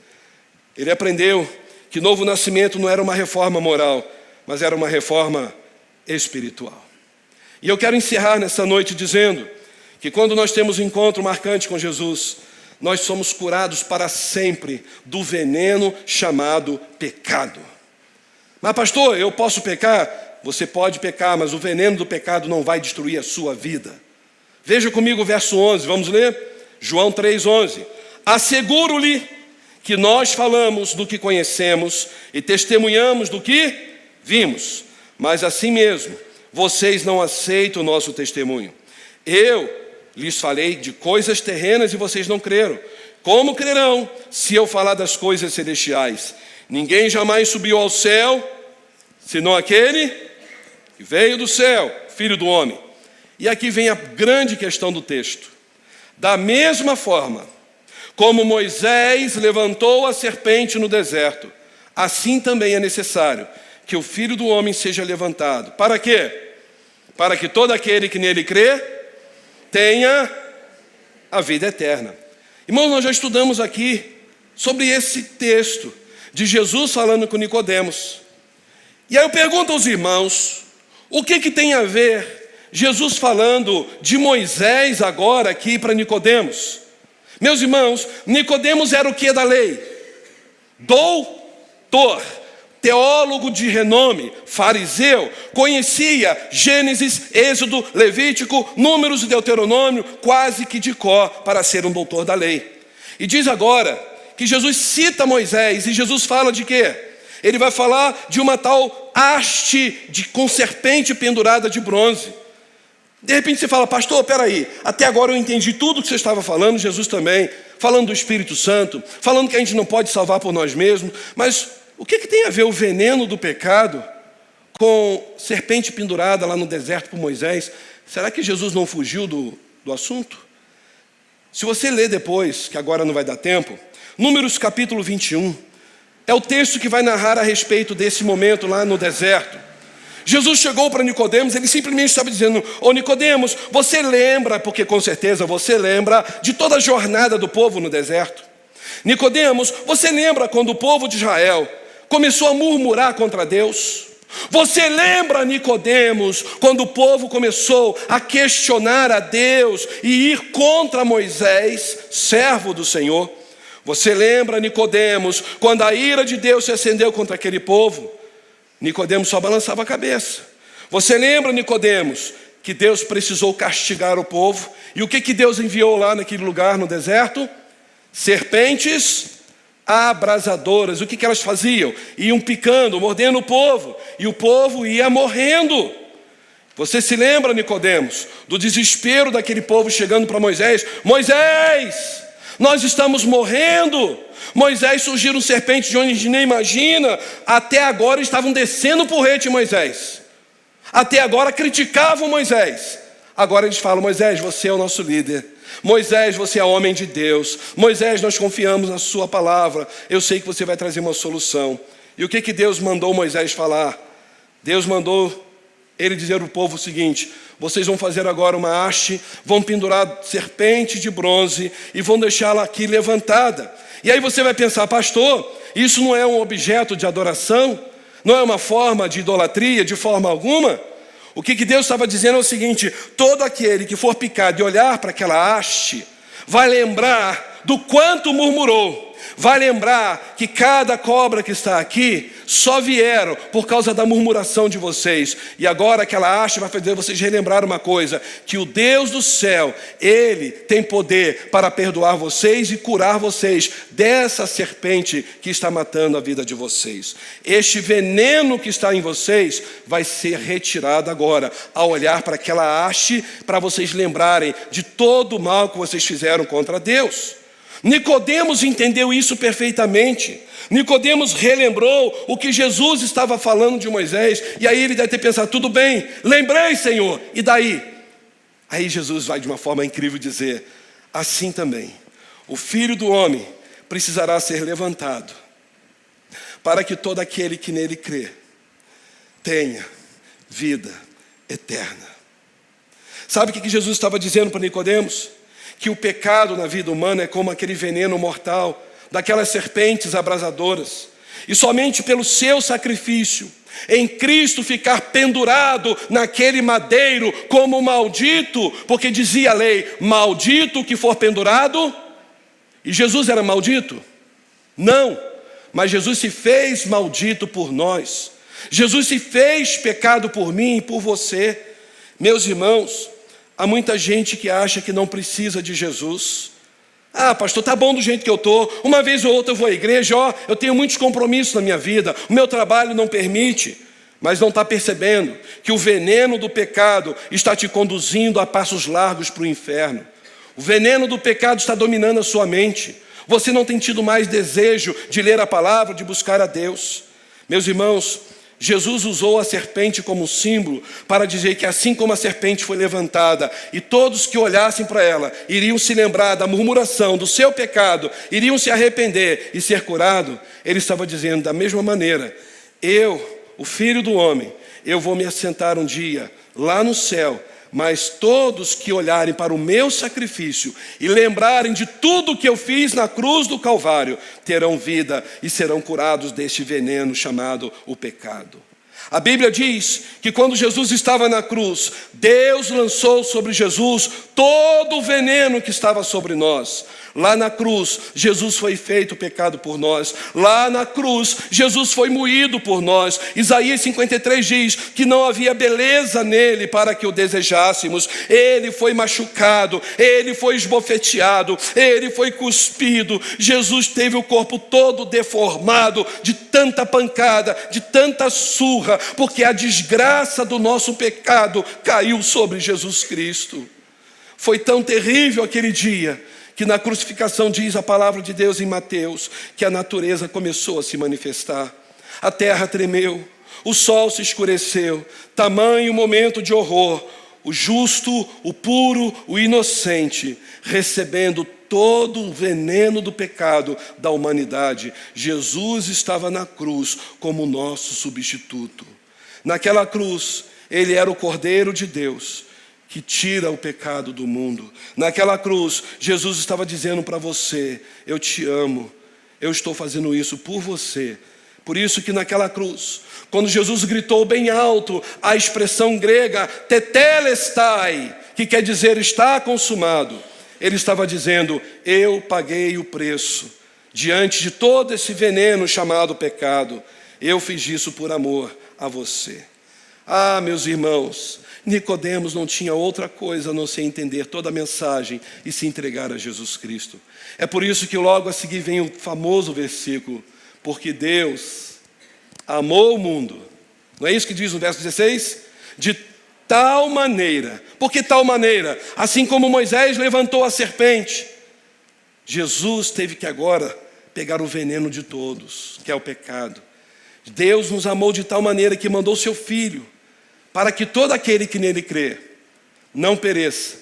Ele aprendeu que novo nascimento não era uma reforma moral, mas era uma reforma espiritual. E eu quero encerrar nessa noite dizendo que quando nós temos um encontro marcante com Jesus, nós somos curados para sempre do veneno chamado pecado. Mas pastor, eu posso pecar? Você pode pecar, mas o veneno do pecado não vai destruir a sua vida. Veja comigo o verso 11, vamos ler? João 3,11. Asseguro-lhe que nós falamos do que conhecemos e testemunhamos do que vimos, mas assim mesmo, vocês não aceitam o nosso testemunho. Eu lhes falei de coisas terrenas e vocês não creram. Como crerão se eu falar das coisas celestiais? Ninguém jamais subiu ao céu, senão aquele que veio do céu, Filho do homem. E aqui vem a grande questão do texto. Da mesma forma como Moisés levantou a serpente no deserto, assim também é necessário que o Filho do homem seja levantado. Para quê? Para que todo aquele que nele crê tenha a vida eterna. Irmãos, nós já estudamos aqui sobre esse texto de Jesus falando com Nicodemos. E aí eu pergunto aos irmãos, o que tem a ver Jesus falando de Moisés agora aqui para Nicodemos? Meus irmãos, Nicodemos era o que da lei? Doutor, teólogo de renome, fariseu, conhecia Gênesis, Êxodo, Levítico, Números e Deuteronômio quase que de cor para ser um doutor da lei. E diz agora que Jesus cita Moisés, e Jesus fala de quê? Ele vai falar de uma tal haste com serpente pendurada de bronze. De repente você fala, pastor, peraí, até agora eu entendi tudo que você estava falando, Jesus também, falando do Espírito Santo, falando que a gente não pode salvar por nós mesmos, mas o que tem a ver o veneno do pecado com serpente pendurada lá no deserto por Moisés? Será que Jesus não fugiu do assunto? Se você ler depois, que agora não vai dar tempo, Números capítulo 21, é o texto que vai narrar a respeito desse momento lá no deserto. Jesus chegou para Nicodemos, ele simplesmente estava dizendo, ô Nicodemos, você lembra, porque com certeza você lembra de toda a jornada do povo no deserto. Nicodemos, você lembra quando o povo de Israel começou a murmurar contra Deus? Você lembra, Nicodemos, quando o povo começou a questionar a Deus e ir contra Moisés, servo do Senhor? Você lembra, Nicodemos, quando a ira de Deus se acendeu contra aquele povo? Nicodemos só balançava a cabeça. Você lembra, Nicodemos, que Deus precisou castigar o povo? E o que Deus enviou lá naquele lugar no deserto? Serpentes abrasadoras. O que elas faziam? Iam picando, mordendo o povo, e o povo ia morrendo. Você se lembra, Nicodemos, do desespero daquele povo chegando para Moisés? Moisés, nós estamos morrendo. Moisés, surgiram serpentes de onde a gente nem imagina. Até agora estavam descendo o porrete em Moisés. Até agora criticavam Moisés. Agora eles falam, Moisés, você é o nosso líder. Moisés, você é homem de Deus. Moisés, nós confiamos na sua palavra. Eu sei que você vai trazer uma solução. E o que Deus mandou Moisés falar? Deus mandou ele dizer ao povo o seguinte, vocês vão fazer agora uma haste, vão pendurar serpente de bronze e vão deixá-la aqui levantada. E aí você vai pensar, pastor, isso não é um objeto de adoração? Não é uma forma de idolatria de forma alguma? O que Deus estava dizendo é o seguinte, todo aquele que for picado e olhar para aquela haste, vai lembrar do quanto murmurou, vai lembrar que cada cobra que está aqui só vieram por causa da murmuração de vocês. E agora aquela haste vai fazer vocês relembrar uma coisa, que o Deus do céu, Ele tem poder para perdoar vocês e curar vocês dessa serpente que está matando a vida de vocês. Este veneno que está em vocês vai ser retirado agora, ao olhar para aquela haste, para vocês lembrarem de todo o mal que vocês fizeram contra Deus. Nicodemos entendeu isso perfeitamente. Nicodemos relembrou o que Jesus estava falando de Moisés. E aí ele deve ter pensado, tudo bem, lembrei, Senhor. E daí? Aí Jesus vai de uma forma incrível dizer, assim também, o Filho do homem precisará ser levantado, para que todo aquele que nele crê tenha vida eterna. Sabe o que Jesus estava dizendo para Nicodemos? Que o pecado na vida humana é como aquele veneno mortal daquelas serpentes abrasadoras. E somente pelo seu sacrifício, em Cristo ficar pendurado naquele madeiro como maldito, porque dizia a lei, maldito o que for pendurado. E Jesus era maldito? Não, mas Jesus se fez maldito por nós. Jesus se fez pecado por mim e por você. Meus irmãos, há muita gente que acha que não precisa de Jesus. Ah, pastor, tá bom do jeito que eu tô. Uma vez ou outra eu vou à igreja, eu tenho muitos compromissos na minha vida, o meu trabalho não permite. Mas não está percebendo que o veneno do pecado está te conduzindo a passos largos para o inferno. O veneno do pecado está dominando a sua mente. Você não tem tido mais desejo de ler a palavra, de buscar a Deus. Meus irmãos, Jesus usou a serpente como símbolo para dizer que assim como a serpente foi levantada e todos que olhassem para ela iriam se lembrar da murmuração, do seu pecado, iriam se arrepender e ser curado, ele estava dizendo da mesma maneira, o Filho do Homem, eu vou me assentar um dia lá no céu, mas todos que olharem para o meu sacrifício e lembrarem de tudo que eu fiz na cruz do Calvário, terão vida e serão curados deste veneno chamado o pecado. A Bíblia diz que quando Jesus estava na cruz, Deus lançou sobre Jesus todo o veneno que estava sobre nós. Lá na cruz, Jesus foi feito pecado por nós. Lá na cruz, Jesus foi moído por nós. Isaías 53 diz que não havia beleza nele para que o desejássemos. Ele foi machucado, ele foi esbofeteado, ele foi cuspido. Jesus teve o corpo todo deformado de tanta pancada, de tanta surra, porque a desgraça do nosso pecado caiu sobre Jesus Cristo. Foi tão terrível aquele dia que na crucificação diz a palavra de Deus em Mateus, que a natureza começou a se manifestar. A terra tremeu, o sol se escureceu, tamanho momento de horror. O justo, o puro, o inocente, recebendo todo o veneno do pecado da humanidade. Jesus estava na cruz como nosso substituto. Naquela cruz, ele era o Cordeiro de Deus, que tira o pecado do mundo. Naquela cruz, Jesus estava dizendo para você, eu te amo, eu estou fazendo isso por você. Por isso que naquela cruz, quando Jesus gritou bem alto a expressão grega tetelestai, que quer dizer está consumado, ele estava dizendo, eu paguei o preço, diante de todo esse veneno chamado pecado, eu fiz isso por amor a você. Ah, meus irmãos, Nicodemos não tinha outra coisa a não ser entender toda a mensagem e se entregar a Jesus Cristo. É por isso que logo a seguir vem o famoso versículo, porque Deus amou o mundo. Não é isso que diz no verso 16? De tal maneira, por que tal maneira? Assim como Moisés levantou a serpente, Jesus teve que agora pegar o veneno de todos, que é o pecado. Deus nos amou de tal maneira que mandou seu Filho, para que todo aquele que nele crê não pereça,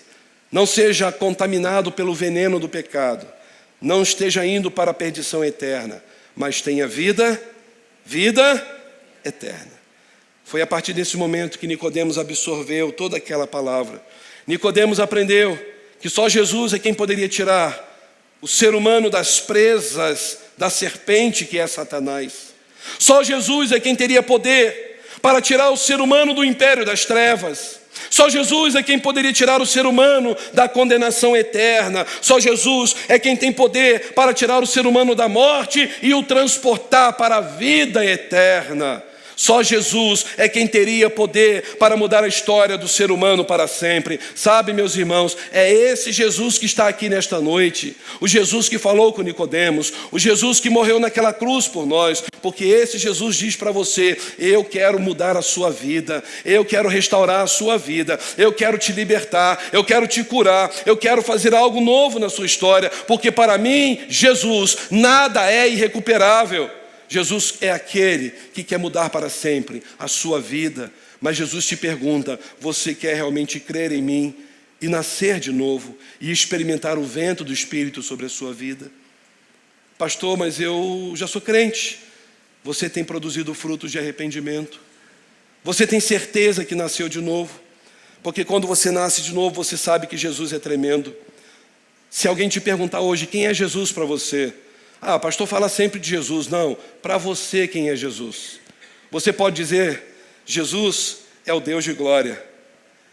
não seja contaminado pelo veneno do pecado, não esteja indo para a perdição eterna, mas tenha vida eterna. Foi a partir desse momento que Nicodemos absorveu toda aquela palavra. Nicodemos aprendeu que só Jesus é quem poderia tirar o ser humano das presas da serpente que é Satanás. Só Jesus é quem teria poder para tirar o ser humano do império das trevas. Só Jesus é quem poderia tirar o ser humano da condenação eterna. Só Jesus é quem tem poder para tirar o ser humano da morte e o transportar para a vida eterna. Só Jesus é quem teria poder para mudar a história do ser humano para sempre. Sabe, meus irmãos, é esse Jesus que está aqui nesta noite. O Jesus que falou com Nicodemos. O Jesus que morreu naquela cruz por nós. Porque esse Jesus diz para você, eu quero mudar a sua vida. Eu quero restaurar a sua vida. Eu quero te libertar. Eu quero te curar. Eu quero fazer algo novo na sua história. Porque para mim, Jesus, nada é irrecuperável. Jesus é aquele que quer mudar para sempre a sua vida. Mas Jesus te pergunta, você quer realmente crer em mim e nascer de novo e experimentar o vento do Espírito sobre a sua vida? Pastor, mas eu já sou crente. Você tem produzido frutos de arrependimento? Você tem certeza que nasceu de novo? Porque quando você nasce de novo, você sabe que Jesus é tremendo. Se alguém te perguntar hoje, quem é Jesus para você? Ah, pastor fala sempre de Jesus. Não, para você quem é Jesus? Você pode dizer, Jesus é o Deus de glória.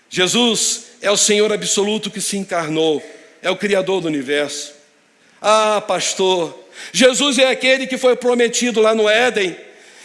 Jesus é o Senhor absoluto que se encarnou. É o Criador do universo. Ah, pastor, Jesus é aquele que foi prometido lá no Éden,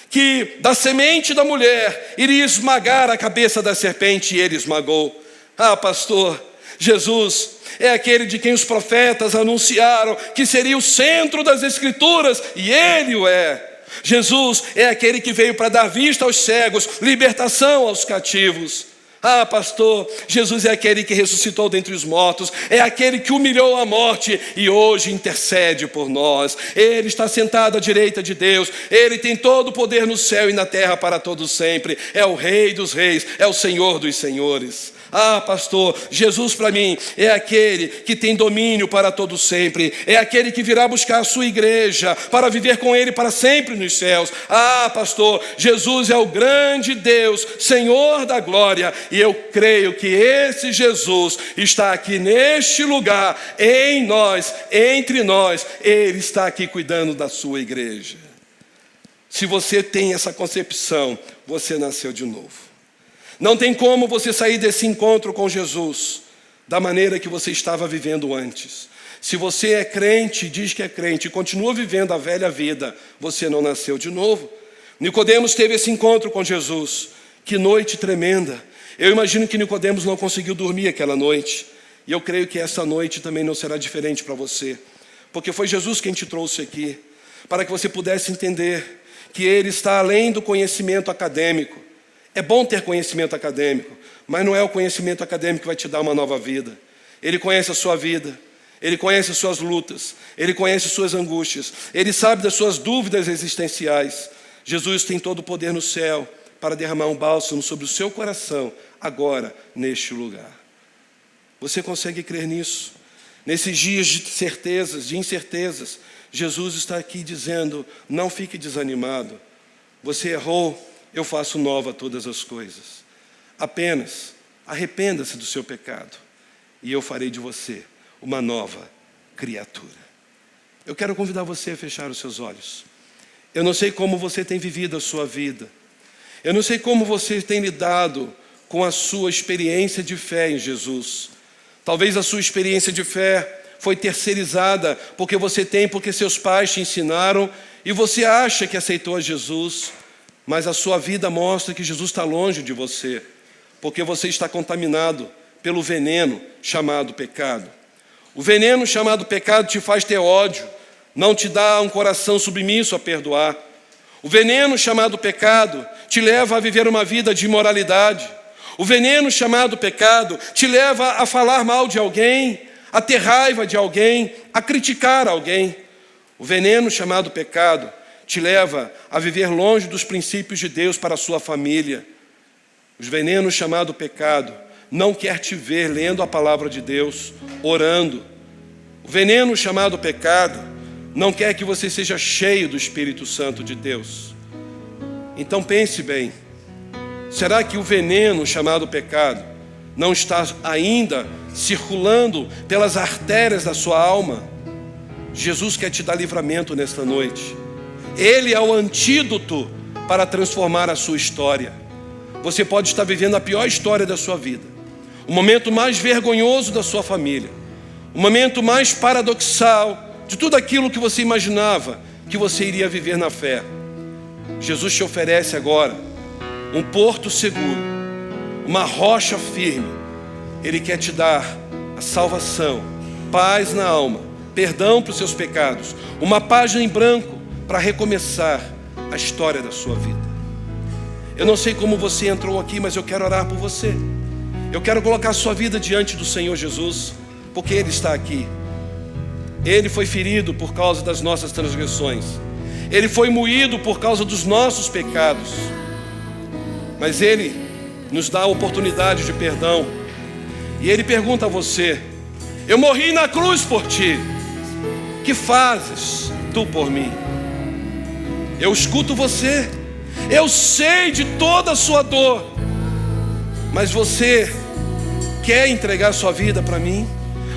que da semente da mulher iria esmagar a cabeça da serpente e ele esmagou. Ah, pastor, Jesus é aquele de quem os profetas anunciaram que seria o centro das Escrituras, e Ele o é. Jesus é aquele que veio para dar vista aos cegos, libertação aos cativos. Ah, pastor, Jesus é aquele que ressuscitou dentre os mortos, é aquele que humilhou a morte e hoje intercede por nós. Ele está sentado à direita de Deus, Ele tem todo o poder no céu e na terra para todos sempre. É o Rei dos reis, é o Senhor dos senhores. Ah, pastor, Jesus para mim é aquele que tem domínio para todo sempre, é aquele que virá buscar a sua igreja para viver com Ele para sempre nos céus. Ah, pastor, Jesus é o grande Deus, Senhor da glória, e eu creio que esse Jesus está aqui neste lugar, em nós, entre nós. Ele está aqui cuidando da sua igreja. Se você tem essa concepção, você nasceu de novo. Não tem como você sair desse encontro com Jesus da maneira que você estava vivendo antes. Se você é crente, diz que é crente, e continua vivendo a velha vida, você não nasceu de novo. Nicodemos teve esse encontro com Jesus. Que noite tremenda. Eu imagino que Nicodemos não conseguiu dormir aquela noite. E eu creio que essa noite também não será diferente para você. Porque foi Jesus quem te trouxe aqui, para que você pudesse entender que Ele está além do conhecimento acadêmico. É bom ter conhecimento acadêmico, mas não é o conhecimento acadêmico que vai te dar uma nova vida. Ele conhece a sua vida, Ele conhece as suas lutas, Ele conhece as suas angústias, Ele sabe das suas dúvidas existenciais. Jesus tem todo o poder no céu para derramar um bálsamo sobre o seu coração, agora, neste lugar. Você consegue crer nisso? Nesses dias de certezas, de incertezas, Jesus está aqui dizendo: não fique desanimado. Você errou, eu faço nova todas as coisas. Apenas arrependa-se do seu pecado e eu farei de você uma nova criatura. Eu quero convidar você a fechar os seus olhos. Eu não sei como você tem vivido a sua vida. Eu não sei como você tem lidado com a sua experiência de fé em Jesus. Talvez a sua experiência de fé foi terceirizada porque seus pais te ensinaram e você acha que aceitou a Jesus. Mas a sua vida mostra que Jesus está longe de você, porque você está contaminado pelo veneno chamado pecado. O veneno chamado pecado te faz ter ódio, não te dá um coração submisso a perdoar. O veneno chamado pecado te leva a viver uma vida de imoralidade. O veneno chamado pecado te leva a falar mal de alguém, a ter raiva de alguém, a criticar alguém. O veneno chamado pecado te leva a viver longe dos princípios de Deus para a sua família. O veneno chamado pecado não quer te ver lendo a palavra de Deus, orando. O veneno chamado pecado não quer que você seja cheio do Espírito Santo de Deus. Então pense bem, será que o veneno chamado pecado não está ainda circulando pelas artérias da sua alma? Jesus quer te dar livramento nesta noite. Ele é o antídoto para transformar a sua história. Você pode estar vivendo a pior história da sua vida, o momento mais vergonhoso da sua família, o momento mais paradoxal de tudo aquilo que você imaginava que você iria viver na fé. Jesus te oferece agora um porto seguro, uma rocha firme. Ele quer te dar a salvação, paz na alma, perdão para os seus pecados, uma página em branco para recomeçar a história da sua vida. Eu não sei como você entrou aqui, mas eu quero orar por você. Eu quero colocar a sua vida diante do Senhor Jesus, porque Ele está aqui. Ele foi ferido por causa das nossas transgressões. Ele foi moído por causa dos nossos pecados. Mas Ele nos dá a oportunidade de perdão. E Ele pergunta a você: eu morri na cruz por ti, que fazes tu por mim? Eu escuto você, eu sei de toda a sua dor, mas você quer entregar sua vida para mim?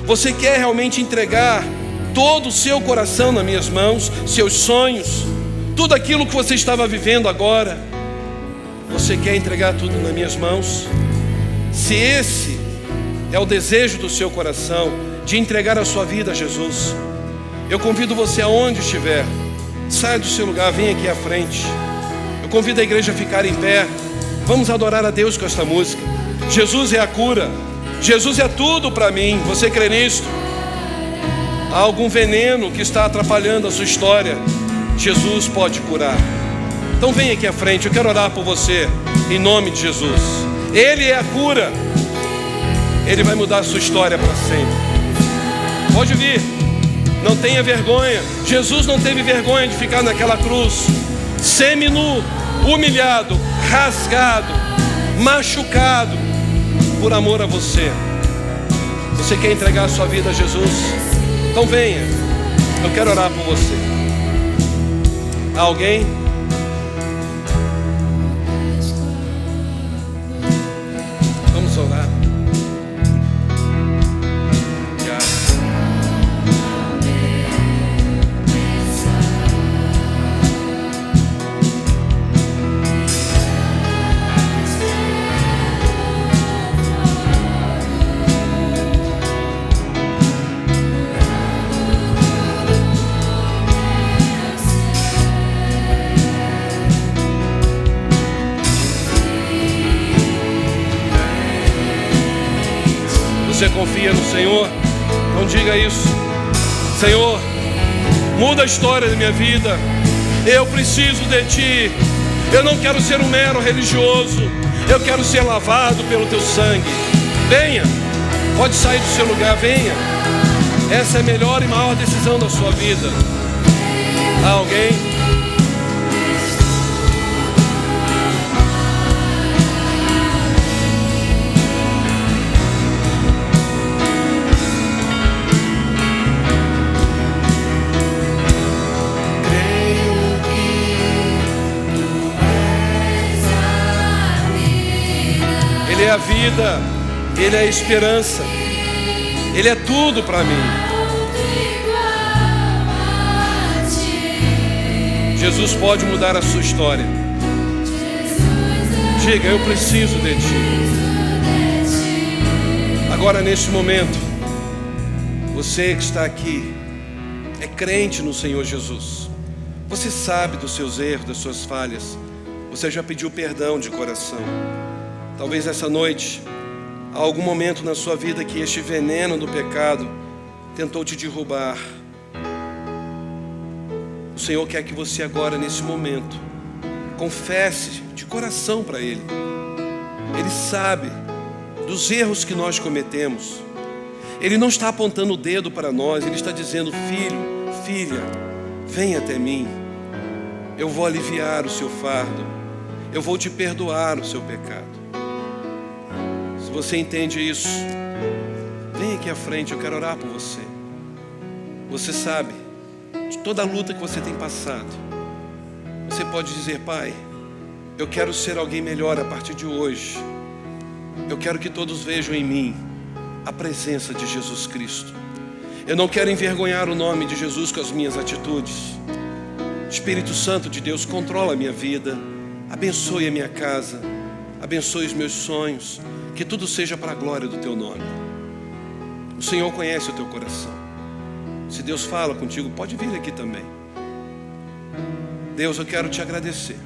Você quer realmente entregar todo o seu coração nas minhas mãos, seus sonhos, tudo aquilo que você estava vivendo agora? Você quer entregar tudo nas minhas mãos? Se esse é o desejo do seu coração, de entregar a sua vida a Jesus, eu convido você, aonde estiver, saia do seu lugar, venha aqui à frente. Eu convido a igreja a ficar em pé. Vamos adorar a Deus com esta música. Jesus é a cura, Jesus é tudo para mim. Você crê nisto? Há algum veneno que está atrapalhando a sua história? Jesus pode curar. Então vem aqui à frente, eu quero orar por você, em nome de Jesus. Ele é a cura. Ele vai mudar a sua história para sempre. Pode vir, não tenha vergonha. Jesus não teve vergonha de ficar naquela cruz, semi-nu, humilhado, rasgado, machucado, por amor a você. Você quer entregar a sua vida a Jesus? Então venha, eu quero orar por você. Há alguém? Vamos orar. Você confia no Senhor? Então diga isso: Senhor, muda a história da minha vida. Eu preciso de Ti. Eu não quero ser um mero religioso. Eu quero ser lavado pelo Teu sangue. Venha, pode sair do seu lugar, venha. Essa é a melhor e maior decisão da sua vida. Há alguém? Ele é a vida, Ele é a esperança, Ele é tudo para mim. Jesus pode mudar a sua história. Diga: eu preciso de Ti. Agora, neste momento, você que está aqui é crente no Senhor Jesus. Você sabe dos seus erros, das suas falhas. Você já pediu perdão de coração. Talvez essa noite, há algum momento na sua vida que este veneno do pecado tentou te derrubar. O Senhor quer que você agora, nesse momento, confesse de coração para Ele. Ele sabe dos erros que nós cometemos. Ele não está apontando o dedo para nós. Ele está dizendo: filho, filha, vem até mim. Eu vou aliviar o seu fardo. Eu vou te perdoar o seu pecado. Se você entende isso, vem aqui à frente, eu quero orar por você. Você sabe de toda a luta que você tem passado. Você pode dizer: Pai, eu quero ser alguém melhor a partir de hoje. Eu quero que todos vejam em mim a presença de Jesus Cristo. Eu não quero envergonhar o nome de Jesus com as minhas atitudes. Espírito Santo de Deus, controla a minha vida, abençoe a minha casa, abençoe os meus sonhos, que tudo seja para a glória do Teu nome. O Senhor conhece o teu coração. Se Deus fala contigo, pode vir aqui também. Deus, eu quero Te agradecer